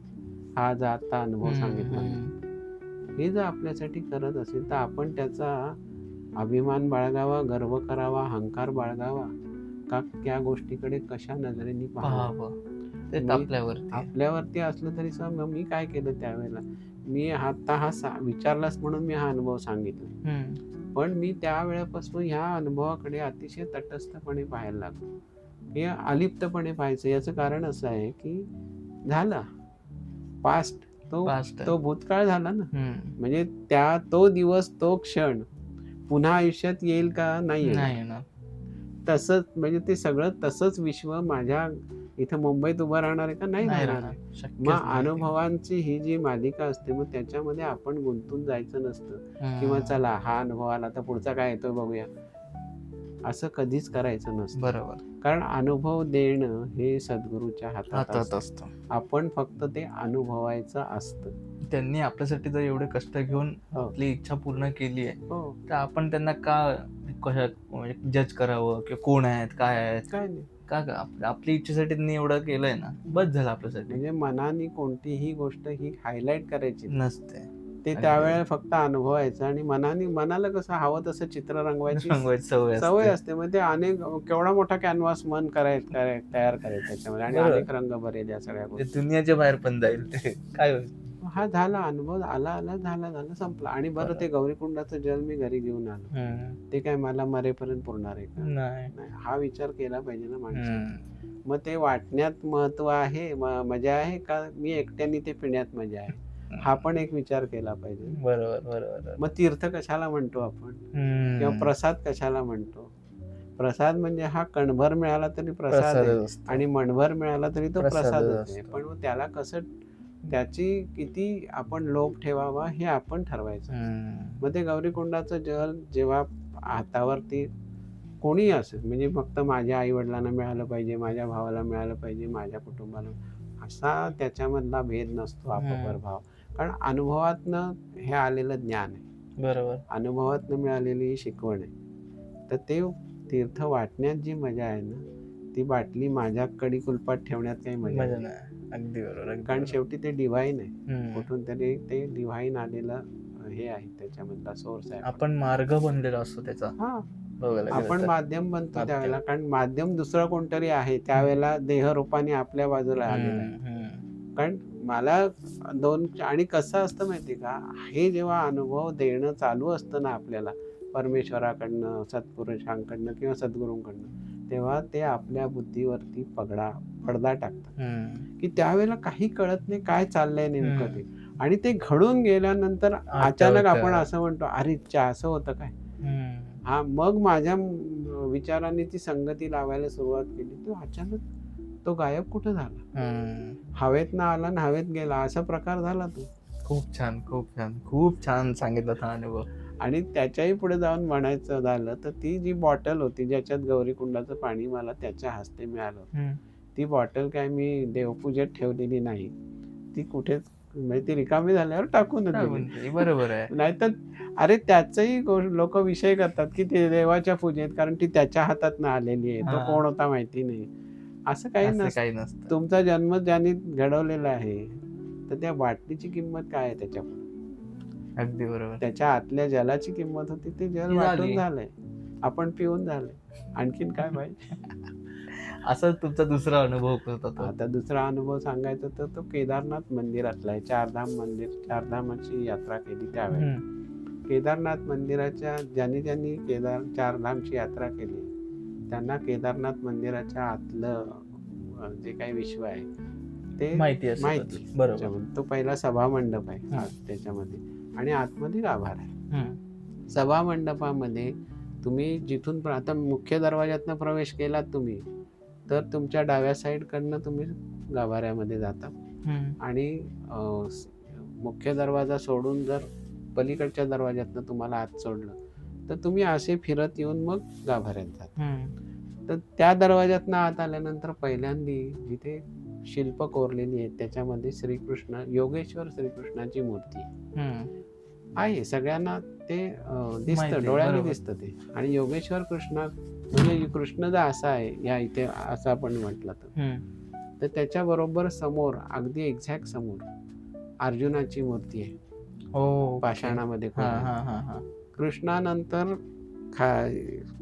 हा जो आता अनुभव सांगितला हम्म. हे जर आपल्यासाठी करत असेल, तर आपण त्याचा अभिमान बाळगावा, गर्व करावा, अहंकार बाळगावा का, त्या गोष्टीकडे कशा नजरेने पाहावं. पाहावं ते मी- आपल्यावरती. आपल्यावरती असलं तरी मग मी काय केलं त्यावेळेला, मी विचारलास म्हणून मी हा अनुभव सांगितला. हम्म. पण मी त्यावेळेपासून ह्या अनुभवाकडे अतिशय तटस्थपणे पाहायला लागलो, हे अलिप्तपणे पाहायचं. याचं कारण असं आहे की झाला पास्ट, Past. तो भूतकाळ झाला ना. हम्म. म्हणजे तो दिवस, तो क्षण पुन्हा आयुष्यात येईल का, नाही येईल. नाही ना. तसंच म्हणजे ते सगळं तसंच विश्व माझ्या इथं मुंबईत उभं राहणार आहे का, नाही नाही राहणार. राहणार. शक्यच मग नाही ते. अनुभवांची ही जी मालिका असते, मग त्याच्यामध्ये आपण गुंतून जायचं नसतं. हम्म. किंवा चला हा अनुभव आला, तर पुढचा काय येतोय बघूया. असं कधीच करायचं नसतं. बरोबर. कारण अनुभव देणं हे सद्गुरूच्या हातात हातात असतं. असतं. आपण फक्त ते अनुभवायचं असतं. त्यांनी आपल्यासाठी जर एवढे कष्ट घेऊन हो. आपली इच्छा पूर्ण केली आहे, हो, तर आपण त्यांना का कशा म्हणजे जज करावं किंवा कोण आहेत, काय आहेत? काय नाही. का आपली इच्छेसाठी त्यांनी एवढं केलंय ना, बस झालं आपल्यासाठी. म्हणजे मनाने कोणतीही गोष्ट ही हायलाईट करायची नाही. नसते. ते अगदी. त्यावेळेला फक्त अनुभवायचं आणि मनाला कसं हवं तसं चित्र रंगवायची रंगवायची सवय सवय असते. असते. मग ते केवढा मोठा कॅनव्हास मन तयार करायचं त्याच्यामध्ये आणि बरोबर. अनेक रंग भरेल या सगळ्या ते गोष्टी. दुनियाच्या बाहेर पण जाईल ते. काय होईल? हा झाला अनुभव, आला झाला संपला. आणि बरं, ते गौरीकुंडाचं जल मी घरी घेऊन आलो, हम्म. ते काय मला मरेपर्यंत पुरणार आहे का? नाही. नाही, हा विचार केला पाहिजे ना माणसाने. हम्म. मग ते वाटण्यात महत्व आहे, मजा आहे का मी एकट्याने ते पिण्यात मजा आहे, हा पण एक विचार केला पाहिजे. बरोबर बरोबर. मग तीर्थ कशाला म्हणतो आपण, किंवा हम्म. प्रसाद कशाला म्हणतो? प्रसाद म्हणजे हा कणभर मिळाला तरी प्रसाद आहे, प्रसादच असतो. आणि मणभर मिळाला तरी तो प्रसादच प्रसादच आहे. असतो. पण मग त्याला कसं, त्याची किती आपण लोभ ठेवावा हे आपण ठरवायचं. हम्म. मग ते गौरीकुंडाचं जल जेव्हा हातावरती कोणीही असेल, म्हणजे फक्त माझ्या आई वडिलांना मिळालं पाहिजे, माझ्या भावाला मिळालं पाहिजे, माझ्या कुटुंबाला, असा त्याच्यामधला भेद नसतो, आपापर भाव. कारण अनुभवातनं हे आलेलं ज्ञान आहे, बरोबर. अनुभवातनं मिळालेली ही शिकवण आहे. तर ते तीर्थ वाटण्यात जी मजा आहे ना, ती बाटली माझ्या कडी कुलपात ठेवण्यात काही मजा मजा नाही. नाही. अगदी बरोबर. अगदी कारण बरोबर. शेवटी ते डिव्हाइन आहे, हम्म. कुठून तरी ते डिव्हाइन आलेलं हे आहे, त्याच्यामधला सोर्स आहे. आपण मार्ग बनलेला असतो त्याचा. हा, बघायला गेलं आपण तर. माध्यम बनतो माध्यम. त्यावेळेला. कारण माध्यम दुसरं कोणतरी आहे, त्यावेळेला देहरूपाने आपल्या बाजूला आलेला आहे. हम्म. कारण मला आणि कसं असतं माहिती का, हे जेव्हा अनुभव देणं चालू असतं ना आपल्याला, परमेश्वराकडनं, सत्पुरुषांकडनं किंवा सद्गुरूंकडनं, तेव्हा ते आपल्या बुद्धीवरती पडदा टाकतात, हम्म. की त्यावेळेला काही कळत नाही काय चाललंय नेमकं ते. आणि ते घडून गेल्यानंतर अचानक आपण असं म्हणतो, अरे असं होतं काय. हम्म. हा, मग माझ्या विचारांनी ती संगती लावायला सुरुवात केली, तो अचानक तो गायब कुठं झाला, हम्म. हवेत ना आला ना हवेत गेला, असा प्रकार झाला तो. खूप छान खूप छान खूप छान सांगितलं हा अनुभव. आणि त्याच्याही पुढे जाऊन म्हणायचं झालं तर, ती जी बॉटल होती ज्याच्यात गौरीकुंडाचं पाणी मला त्याच्या हस्ते मिळालं होतं, हम्म. ती बॉटल काय मी देवपूजेत ठेवलेली नाही, ती कुठेच, म्हणजे ती रिकामी झाल्यावर टाकून दिली. बरोबर आहे. नाहीतर अरे त्याचाही लोक विषय करतात की ते देवाच्या पूजेत, कारण ती त्याच्या हातात ना आलेली आहे, तो हा. कोण होता माहिती नाही. असं काही असं नसतं. काही नसतं. तुमचा जन्म ज्यांनी घडवलेला आहे, तर त्या बाटलीची किंमत काय आहे त्याच्या पुढे? अगदी बरोबर. त्याच्या आतल्या जलाची किंमत होती, ते जल ती वाटून झाली. झालंय, आपण पिऊन झालंय, आणखीन काय पाहिजे? असाच तुमचा दुसरा अनुभव होता तो. आता दुसरा अनुभव सांगायचा तर तो केदारनाथ मंदिरातला आहे. चारधामाची यात्रा केली त्यावेळेला. हम्म. केदारनाथ मंदिराच्या ज्यांनी चारधामची यात्रा केली, त्यांना केदारनाथ मंदिराच्या आतलं जे काही विश्व आहे ते माहिती असेल. बरोबर. त्याच्यामध्ये तो पहिला सभामंडप आहे हा. त्याच्यामध्ये, आणि आतमध्ये गाभारा आहे. हम्म. सभामंडपामध्ये तुम्ही जिथून आता मुख्य दरवाज्यातनं प्रवेश केलात तुम्ही, तर तुमच्या डाव्या साईडकडनं तुम्ही गाभाऱ्यामध्ये जाता, हम्म. आणि मुख्य दरवाजा सोडून जर पलीकडच्या दरवाज्यातनं तुम्हाला आत सोडलं तर तुम्ही असे फिरत येऊन मग गाभाऱ्यात जाता. हम्म. तर त्या दरवाज्यातनं आत आल्यानंतर पहिल्यांदा जिथे शिल्प कोरलेली आहेत त्याच्यामध्ये योगेश्वर श्रीकृष्णाची मूर्ती आहे. सगळ्यांना ते माहिती दिसतं, आहे, डोळ्यांनी बरोबर. दिसतं ते. आणि योगेश्वर म्हणजे कृष्णदा असा आहे या इथे, असं आपण म्हटलं तर त्याच्याबरोबर समोर, अगदी एक्झॅक्ट समोर अर्जुनाची मूर्ती आहे, हो, पाषाणामध्ये कोरलेली. हा हा हा. कृष्णानंतर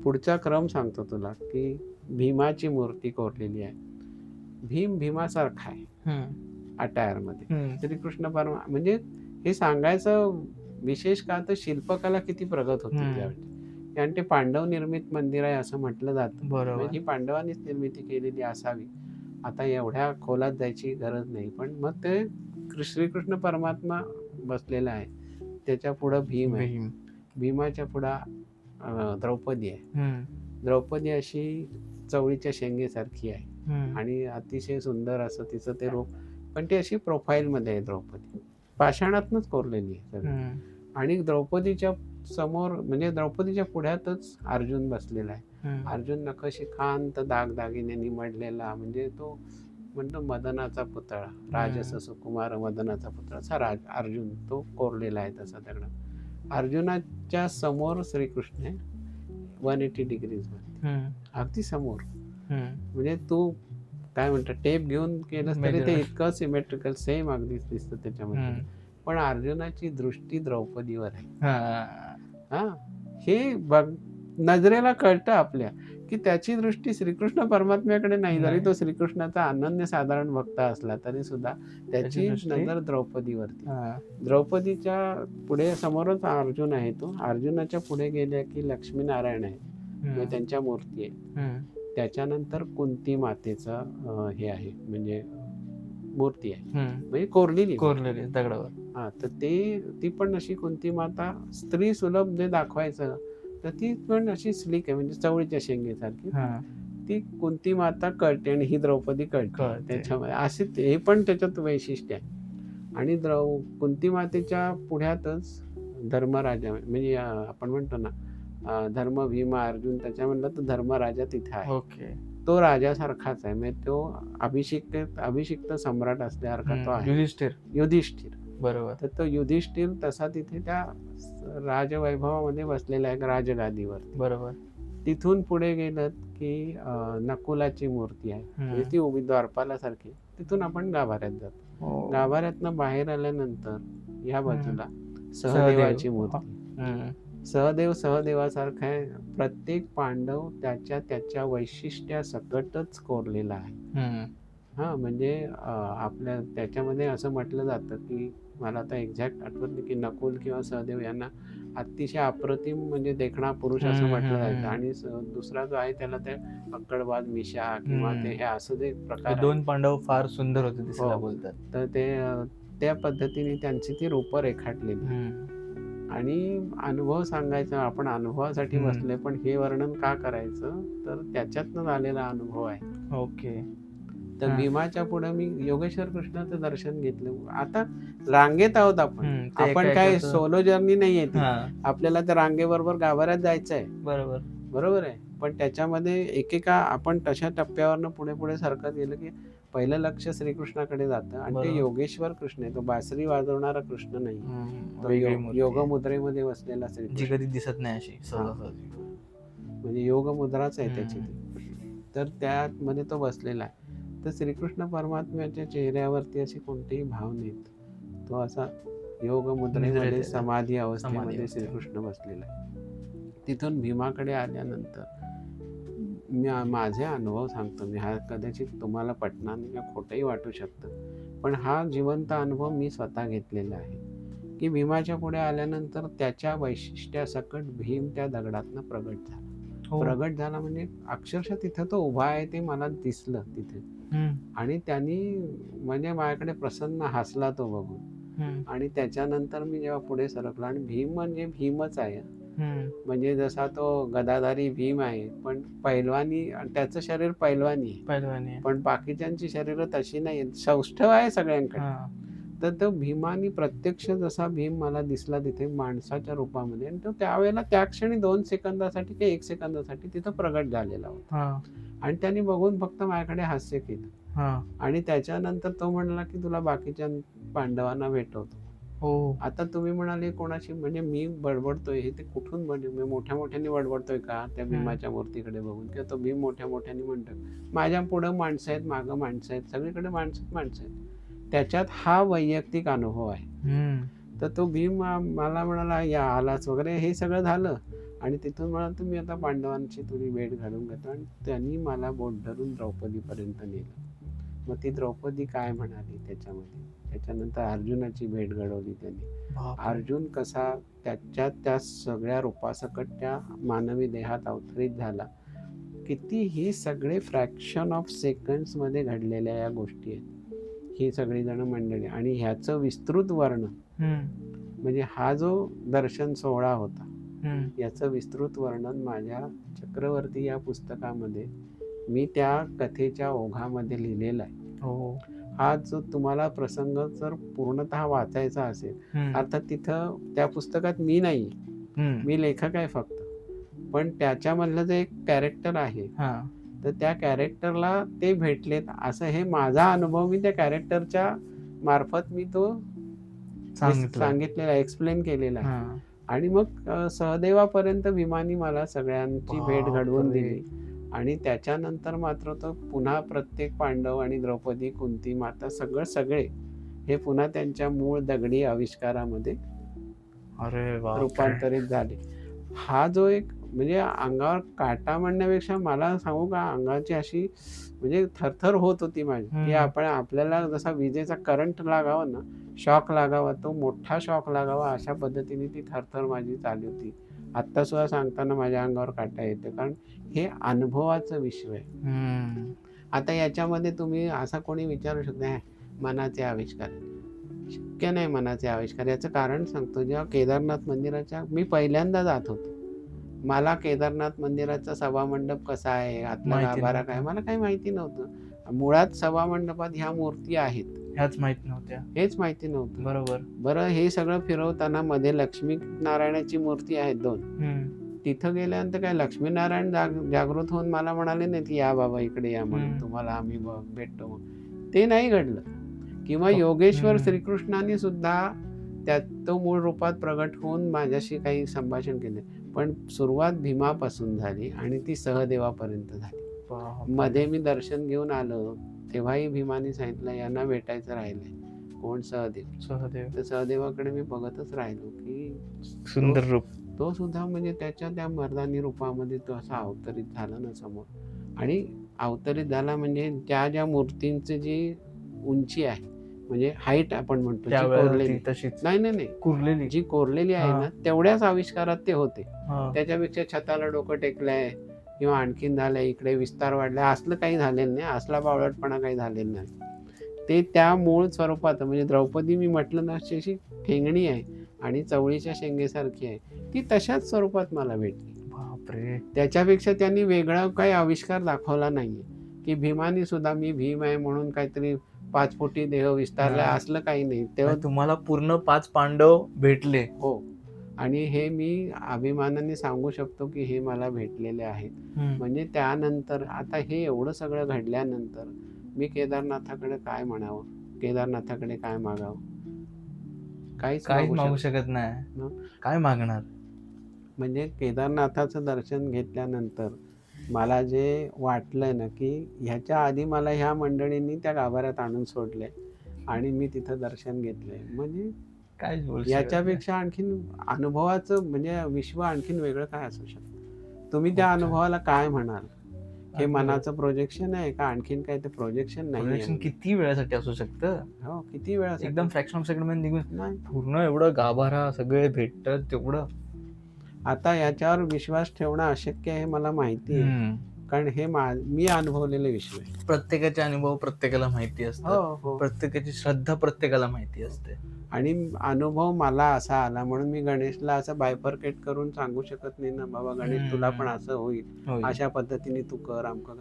पुढचा क्रम सांगतो तुला, की भीमाची मूर्ती कोरलेली आहे. भीमासारखा आहे अटायरमध्ये. श्रीकृष्ण म्हणजे हे सांगायचं विशेष का, तर शिल्पकला किती प्रगत होती त्यावेळी. आणि ते पांडव निर्मित मंदिर आहे असं म्हटलं जातं. बरोबर. ही पांडवांनीच निर्मिती केलेली असावी. आता एवढ्या खोलात जायची गरज नाही, पण मग ते श्रीकृष्ण परमात्मा बसलेला आहे, त्याच्या पुढं भीम आहे, भीमाच्या पुढं द्रौपदी आहे. द्रौपदी अशी चवळीच्या शेंगेसारखी आहे, आणि अतिशय सुंदर असं तिचं ते रूप, पण ती अशी प्रोफाईलमध्ये आहे द्रौपदी, पाषाणातनच कोरलेली आहे. आणि द्रौपदीच्या समोर, म्हणजे द्रौपदीच्या पुढ्यातच अर्जुन बसलेला आहे, अर्जुन नखशी खांत दागदागिन्यांनी मढलेला, म्हणजे तो म्हणतो मदनाचा पुतळा, राजस सुकुमार मदनाचा पुतळा असा अर्जुन तो कोरलेला आहे तसा दगड. अर्जुनाच्या समोर श्रीकृष्ण आहे 180 डिग्रीज मध्ये, अगदी समोर. म्हणजे तू काय म्हणतात टेप घेऊन केलं तरी ते इतकं सिमेट्रिकल सेम अगदीच दिसतं त्याच्यामध्ये. पण अर्जुनाची दृष्टी द्रौपदीवर आहे. हा, हे बघ नजरेला कळतं आपल्या की त्याची दृष्टी श्रीकृष्ण परमात्म्याकडे नाही. जरी तो श्रीकृष्णाचा अनन्य साधारण भक्त असला तरी सुद्धा त्याची नजर द्रौपदीवरती. द्रौपदीच्या पुढे समोरच अर्जुन आहे, तो अर्जुनाच्या पुढे गेल्या की लक्ष्मीनारायण आहे, त्यांच्या मूर्ती आहे. त्याच्यानंतर कुंती मातेचं हे आहे, म्हणजे मूर्ती आहे, म्हणजे कोरलेली दगडावर. हा, तर ती पण अशी कुंती माता स्त्री सुलभ जे दाखवायचं, तर ती पण अशी स्लीक आहे, म्हणजे चवळीच्या शेंगेसारखी ती कुंती माता कळते आणि ही द्रौपदी कळते त्याच्यामध्ये. असे हे पण त्याच्यात वैशिष्ट्य आहे. आणि कुंती मातेच्या पुढ्यातच धर्मराजा, म्हणजे आपण म्हणतो ना धर्म भीम अर्जुन, त्याच्या म्हणलं तर धर्मराजा तिथे आहे. तो राजासारखाच आहे, म्हणजे तो अभिषिक्त सम्राट असल्यासारखा तो आहे, युधिष्ठिर. बरोबर. तर तो युधिष्ठिर तसा तिथे त्या राजवैभवामध्ये बसलेला आहे राजगादीवर. बरोबर. तिथून पुढे गेलं की नकुलाची मूर्ती आहे, म्हणजे ती उभी द्वारपालासारखी. तिथून आपण गाभाऱ्यात जातो. गाभाऱ्यातनं बाहेर आल्यानंतर या बाजूला सहदेवाची मूर्ती. सहदेवासारखा आहे. प्रत्येक पांडव त्याच्या वैशिष्ट्यासकटच कोरलेला आहे. हा, म्हणजे आपल्या त्याच्यामध्ये असं म्हटलं जातं की, मला आता एक्झॅक्ट आठवत नाही की नकुल किंवा सहदेव यांना अतिशय अप्रतिम म्हणजे देखणा पुरुष असं म्हटलं जायचं. आणि दुसरा जो आहे त्याला ते अक्कडबाज मिशा किंवा ते हे असं जे प्रकार, 2 पांडव फार सुंदर होते दिसायला बोलतात. तर ते त्या पद्धतीने त्यांची ती रूपं रेखाटलेली. आणि अनुभव सांगायचा, आपण अनुभवासाठी बसले, पण हे वर्णन का करायचं तर त्याच्यातनं आलेला अनुभव आहे. ओके. तर भीमाच्या पुढे मी योगेश्वर कृष्णाचं दर्शन घेतलं. आता रांगेत आहोत आपण काय सोलो जर्नी नाहीये ती, आपल्याला त्या रांगेबरोबर गाभाऱ्यात जायचं आहे. बरोबर आहे. पण त्याच्यामध्ये एकेका आपण तशा टप्प्यावरनं पुढे पुढे सरकत गेलं की पहिलं लक्ष श्रीकृष्णाकडे जातं. आणि ते योगेश्वर कृष्ण आहे, तो बासरी वाजवणारा कृष्ण नाही, तो योग मुद्रेमध्ये बसलेला श्रीकृष्ण, कधी दिसत नाही अशी, म्हणजे योग मुद्राच आहे त्याची. तर त्यामध्ये तो बसलेला आहे. तर श्रीकृष्ण परमात्म्याच्या चेहऱ्यावरती असे कोणतेही भाव नाहीत. तो असा योग मुद्रेमध्ये समाधी अवस्थेमध्ये श्रीकृष्ण बसलेला आहे. तिथून भीमाकडे आल्यानंतर मी माझे अनुभव सांगतो. मी हा कदाचित तुम्हाला पटणार नाही किंवा खोटंही वाटू शकतं, पण हा जिवंत अनुभव मी स्वतः घेतलेला आहे की भीमाच्या पुढे आल्यानंतर त्याच्या वैशिष्ट्यासकट भीम त्या दगडातनं प्रगट झाला. प्रगट झाला म्हणजे अक्षरशः तिथं तो उभा आहे ते मला दिसलं तिथे. आणि त्यांनी म्हणजे माझ्याकडे प्रसन्न हसला तो बघून. आणि त्याच्यानंतर मी जेव्हा पुढे सरकलो, आणि भीम म्हणजे भीमच आहे, म्हणजे जसा तो गदाधारी भीम आहे, पण पैलवानी, त्याचं शरीर पैलवानी आहे, पण बाकीच्यांची शरीर तशी नाही, सौष्ठव आहे सगळ्यांकडे. तर तो भीमानी प्रत्यक्ष जसा भीम मला दिसला तिथे माणसाच्या रूपामध्ये, आणि तो त्यावेळेला त्या क्षणी 2 सेकंदासाठी किंवा 1 सेकंदासाठी तिथं प्रगट झालेला होता. आणि त्यांनी बघून फक्त माझ्याकडे हास्य केलं. आणि त्याच्यानंतर तो म्हणला की तुला बाकीच्या पांडवांना भेटवतो. आता तुम्ही म्हणाले कोणाशी, म्हणजे मी बडबडतोय हे ते कुठून, म्हणजे मी मोठ्या मोठ्याने बडबडतोय का त्या भीमाच्या मूर्तीकडे बघून, किंवा तो भीम मोठ्या मोठ्याने म्हणतो माझ्या पुढं माणसं आहेत, मागं माणसं आहेत, सगळीकडे माणसं आहेत. त्याच्यात हा वैयक्तिक अनुभव आहे. तर तो भीम मला म्हणाला या आलाच वगैरे, हे सगळं झालं. आणि तिथून म्हणाल तुम्ही आता पांडवांची तुझी भेट घालून घेतो. आणि त्यांनी मला बोट धरून द्रौपदीपर्यंत नेलं. मग ती द्रौपदी काय म्हणाली त्याच्यानंतर अर्जुनाची भेट घडवली त्यांनी. अर्जुन कसा त्या सगळ्या रूपासकट त्या मानवी देहात अवतरित झाला. किती ही सगळे फ्रॅक्शन ऑफ सेकंड्स मध्ये घडलेल्या या गोष्टी आहेत, ही सगळी जण मंडळी. आणि ह्याचं विस्तृत वर्णन, म्हणजे हा जो दर्शन सोहळा होता याचं विस्तृत वर्णन माझ्या चक्रवर्ती या पुस्तकामध्ये मी त्या कथेच्या ओघामध्ये लिहिलेला आहे. हा जो तुम्हाला प्रसंग जर पूर्णतः वाचायचा असेल, अर्थात तिथं त्या पुस्तकात मी नाही, मी लेखक आहे फक्त, पण त्याच्यामधलं जे एक कॅरेक्टर आहे, हा तर त्या कॅरेक्टरला ते भेटलेत असं हे माझा अनुभव मी त्या कॅरेक्टरच्या मार्फत मी तो सांगितलं. सांगितलेला, एक्सप्लेन केलेला आहे. हा आणि मग सहदेवापर्यंत भीमानी मला सगळ्यांची भेट घडवून बापरे. दिली. आणि त्याच्यानंतर मात्र तो पुन्हा प्रत्येक पांडव आणि द्रौपदी, कुंती माता सगळे हे पुन्हा त्यांच्या मूळ दगडी आविष्कारामध्ये अरे बापरे. रूपांतरित झाले. हा जो एक म्हणजे अंगावर काटा म्हणण्यापेक्षा मला सांगू का, अंगाची अशी म्हणजे थरथर होत होती माझी, की आपल्याला जसा विजेचा करंट लागावा ना, शॉक लागावा, तो मोठा शॉक लागावा, अशा पद्धतीने ती थरथर माझी चालली होती. आत्ता सुद्धा सांगताना माझ्या अंगावर काटा येतो, कारण हे अनुभवाचं विश्व आहे. आता याच्यामध्ये तुम्ही असा कोणी विचारू शकता, "हे, मनाचे आविष्कार." शक्य नाही मनाचे आविष्कार. याचं कारण सांगतो. जेव्हा केदारनाथ मंदिराच्या मी पहिल्यांदा जात होतो, मला केदारनाथ मंदिराचा सभामंडप कसा आहे, आतला माहिती गाभारा नव्हतं. काय, मला काही माहिती नव्हतं. मुळात सभामंडपात ह्या मूर्ती आहेत ह्याच माहित नव्हत्या. हेच माहिती नव्हतं. बरोबर. बरं, हे सगळं फिरवताना मध्ये लक्ष्मी नारायणाची मूर्ती आहेत 2. तिथं गेल्यानंतर काय लक्ष्मीनारायण जागृत होऊन मला म्हणाले नाही की या बाबा इकडे या म्हणून, तुम्हाला आम्ही भेटतो मग. ते नाही घडलं. किंवा योगेश्वर श्रीकृष्णाने सुद्धा त्यात तो मूळ रूपात प्रगट होऊन माझ्याशी काही संभाषण केले, पण सुरुवात भीमापासून झाली आणि ती सहदेवापर्यंत झाली. मध्ये मी दर्शन घेऊन आलो, तेव्हाही भीमाने सांगितलं यांना भेटायचं राहिलंय. कोण? सहदेव. तर सहदेवाकडे मी बघतच राहिलो की सुंदर रूप. तो सुद्धा म्हणजे त्याच्या त्या मर्दानी रूपामध्ये तो असा अवतरित झाला ना समोर. आणि अवतरित झाला म्हणजे ज्या मूर्तींची जी उंची आहे, म्हणजे हाईट आपण म्हणतो, नाही कुरलेली जी कोरलेली आहे ना, तेवढ्याच आविष्कारात ते होते. त्याच्यापेक्षा छताला डोकं टेकलंय किंवा आणखीन झालंय, इकडे विस्तार वाढलाय, असलं काही झालेलं नाही, असला बावळटपणा काही झालेला नाही. ते त्या मूळ स्वरूपात म्हणजे द्रौपदी मी म्हटलं ना, अशी ठेंगणी आहे आणि चवळीच्या शेंगेसारखी आहे, ती तशाच स्वरूपात मला भेटली. बापरे. त्याच्यापेक्षा त्यांनी वेगळा काही आविष्कार दाखवला नाहीये, की भीमानी सुद्धा मी भीम आहे म्हणून काहीतरी 5 फुटी देह विस्तारला, असलं काही नाही. तेव्हा तुम्हाला पूर्ण 5 पांडव भेटले. हो. आणि हे मी अभिमानाने सांगू शकतो की हे मला भेटलेले आहेत. म्हणजे त्यानंतर आता हे एवढं सगळं घडल्यानंतर मी केदारनाथाकडे काय म्हणावं, केदारनाथाकडे काय मागावं? काहीच मागू शकत नाही. काय मागणार? म्हणजे केदारनाथाचं दर्शन घेतल्यानंतर मला जे वाटलंय ना, की ह्याच्या आधी मला ह्या मंडळींनी त्या गाभाऱ्यात आणून सोडले आणि मी तिथं दर्शन घेतलंय, म्हणजे काय याच्यापेक्षा आणखीन अनुभवाचं म्हणजे विश्व आणखीन वेगळं काय असू शकतं? तुम्ही त्या अनुभवाला काय म्हणाल? हे मनाचं प्रोजेक्शन आहे का आणखीन काय? ते प्रोजेक्शन नाही. किती वेळासाठी असू शकतं? हो, किती वेळा, एकदम फ्रॅक्शन ऑफ सेकंड मध्ये निघून नाही, पूर्ण एवढं गाभारा सगळे भेटतात तेवढं. आता याच्यावर विश्वास ठेवणं अशक्य आहे मला माहिती आहे, कारण हे मी अनुभवलेले विश्व आहे. प्रत्येकाचे अनुभव प्रत्येकाला माहिती असतात. प्रत्येकाची श्रद्धा प्रत्येकाला माहिती असते. आणि अनुभव मला असा आला म्हणून मी गणेशला असं बायफर्केट करून सांगू शकत नाही ना, बाबा गणेश तुला पण असं होईल, अशा पद्धतीने तू कर, आमक कर.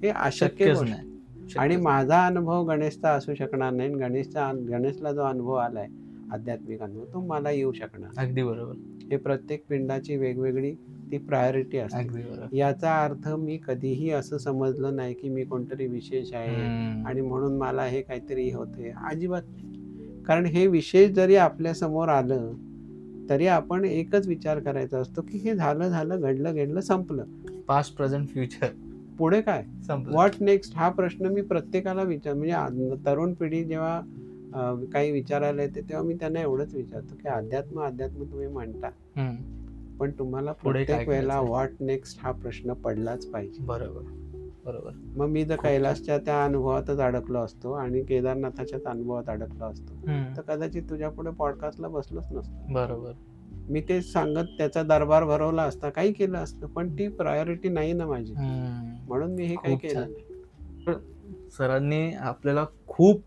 हे अशक्य नाही. आणि माझा अनुभव गणेशचा असू शकणार नाही. गणेशला जो अनुभव आलाय, आध्यात्मिक अनुभव, तो मला येऊ शकणार. अगदी बरोबर. हे प्रत्येक पिंडाची वेगवेगळी ती प्रायोरिटी असते. याचा अर्थ मी कधीही असं समजलं नाही की मी कोणतरी विशेष आहे आणि म्हणून मला हे काहीतरी होते, अजिबात नाही. कारण हे विशेष जरी आपल्या समोर आलं तरी आपण एकच विचार करायचा असतो की हे झालं, घडलं, संपलं. पास्ट, प्रेझेंट, फ्युचर, पुढे काय, व्हॉट नेक्स्ट, हा प्रश्न मी प्रत्येकाला म्हणजे तरुण पिढी जेव्हा काही विचारायला येते तेव्हा मी त्यांना एवढंच विचारतो की अध्यात्म तुम्ही म्हणता, पण तुम्हाला प्रत्येक वेळेला व्हॉट नेक्स्ट हा प्रश्न पडलाच पाहिजे. बरोबर. मग मी जर कैलासच्या त्या अनुभवातच अडकलो असतो आणि केदारनाथाच्याच अनुभवात अडकलो असतो तर कदाचित तुझ्या पुढे पॉडकास्टला बसलोच नसतो. बरोबर. मी ते सांगत त्याचा दरबार भरवला असता, काही केलं असतं, पण ती प्रायोरिटी नाही ना माझी, म्हणून मी हे काही केलं नाही. सरांनी आपल्याला खूप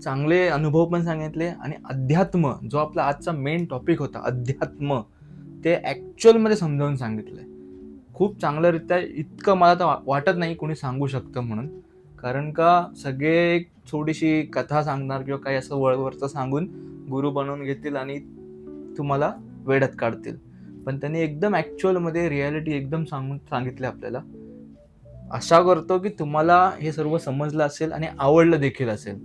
चांगले अनुभव पण सांगितले आणि अध्यात्म, जो आपला आजचा मेन टॉपिक होता अध्यात्म, ते ऍक्च्युअल मध्ये समजावून सांगितलंय खूप चांगल्यारीत्या. इतकं मला तर वाटत नाही कोणी सांगू शकतं म्हणून, कारण का सगळे एक थोडीशी कथा सांगणार किंवा काही असं वरवरचं सांगून गुरु बनवून घेतील आणि तुम्हाला वेड्यात काढतील. पण त्यांनी एकदम ॲक्च्युअलमध्ये रिॲलिटी एकदम सांगितलं आपल्याला. आशा करतो की तुम्हाला हे सर्व समजलं असेल आणि आवडलं देखील असेल.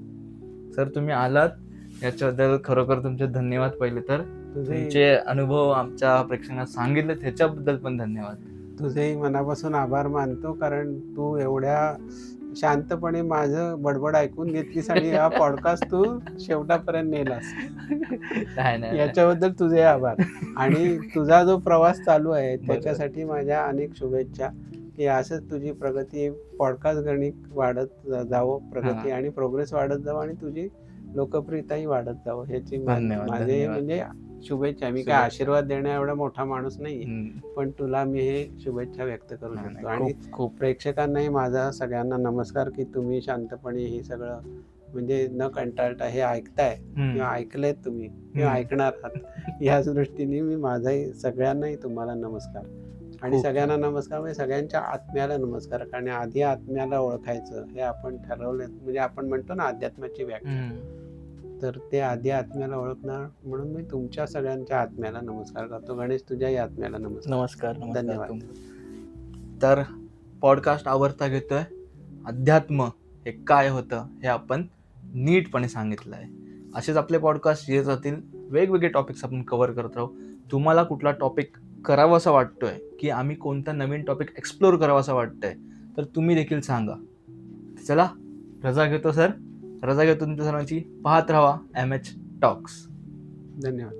सर तुम्ही आलात याच्याबद्दल खरोखर तुमचे धन्यवाद. पहिले तर तुमचे अनुभव आमच्या प्रेक्षकांना सांगितले त्याच्याबद्दल पण धन्यवाद. तुझेही मनापासून आभार मानतो, कारण तू एवढ्या शांतपणे माझं बडबड ऐकून घेतलीस आणि हा पॉडकास्ट तू शेवटापर्यंत नेलास. नाही. याच्याबद्दल तुझे आभार. आणि तुझा जो प्रवास चालू आहे त्याच्यासाठी माझ्या अनेक शुभेच्छा, की असंच तुझी प्रगती पॉडकास्ट गणित वाढत जावं, प्रगती आणि प्रोग्रेस वाढत जावं आणि तुझी लोकप्रियताही वाढत जावं, ह्याची माझे म्हणजे शुभेच्छा. मी काय आशीर्वाद देण्या एवढा मोठा माणूस नाही, पण तुला मी हे शुभेच्छा व्यक्त करू शकतो. आणि खूप प्रेक्षकांनाही माझा सगळ्यांना नमस्कार, की तुम्ही शांतपणे हे सगळं म्हणजे न कंटाळता हे ऐकताय किंवा ऐकलंय तुम्ही किंवा ऐकणार आहात, याच दृष्टीने मी माझाही सगळ्यांनाही तुम्हाला नमस्कार. आणि सगळ्यांना नमस्कार म्हणजे सगळ्यांच्या आत्म्याला नमस्कार, कारण आधी आत्म्याला ओळखायचं हे आपण ठरवलं. म्हणजे आपण म्हणतो ना अध्यात्माची व्याख्या, तर ते आधी आत्म्याला ओळखणार म्हणून मी तुमच्या सगळ्यांच्या आत्म्याला नमस्कार करतो. गणेश, तुझ्याही आत्म्याला नमस्कार. धन्यवाद. तर पॉडकास्ट आवडता घेतोय, अध्यात्म हे काय होतं हे आपण नीटपणे सांगितलं आहे. असेच आपले पॉडकास्ट येत राहतील, वेगवेगळे टॉपिक्स आपण कव्हर करत राहू. तुम्हाला कुठला टॉपिक करावासा वाटतोय की आम्ही कोणता नवीन टॉपिक एक्सप्लोअर करावासा वाटतंय तर तुम्ही देखील सांगा. चला रजा घेतो सर, रजा घेतो तुमच्या सर्वांची. पाहत राहा MH टॉक्स. धन्यवाद.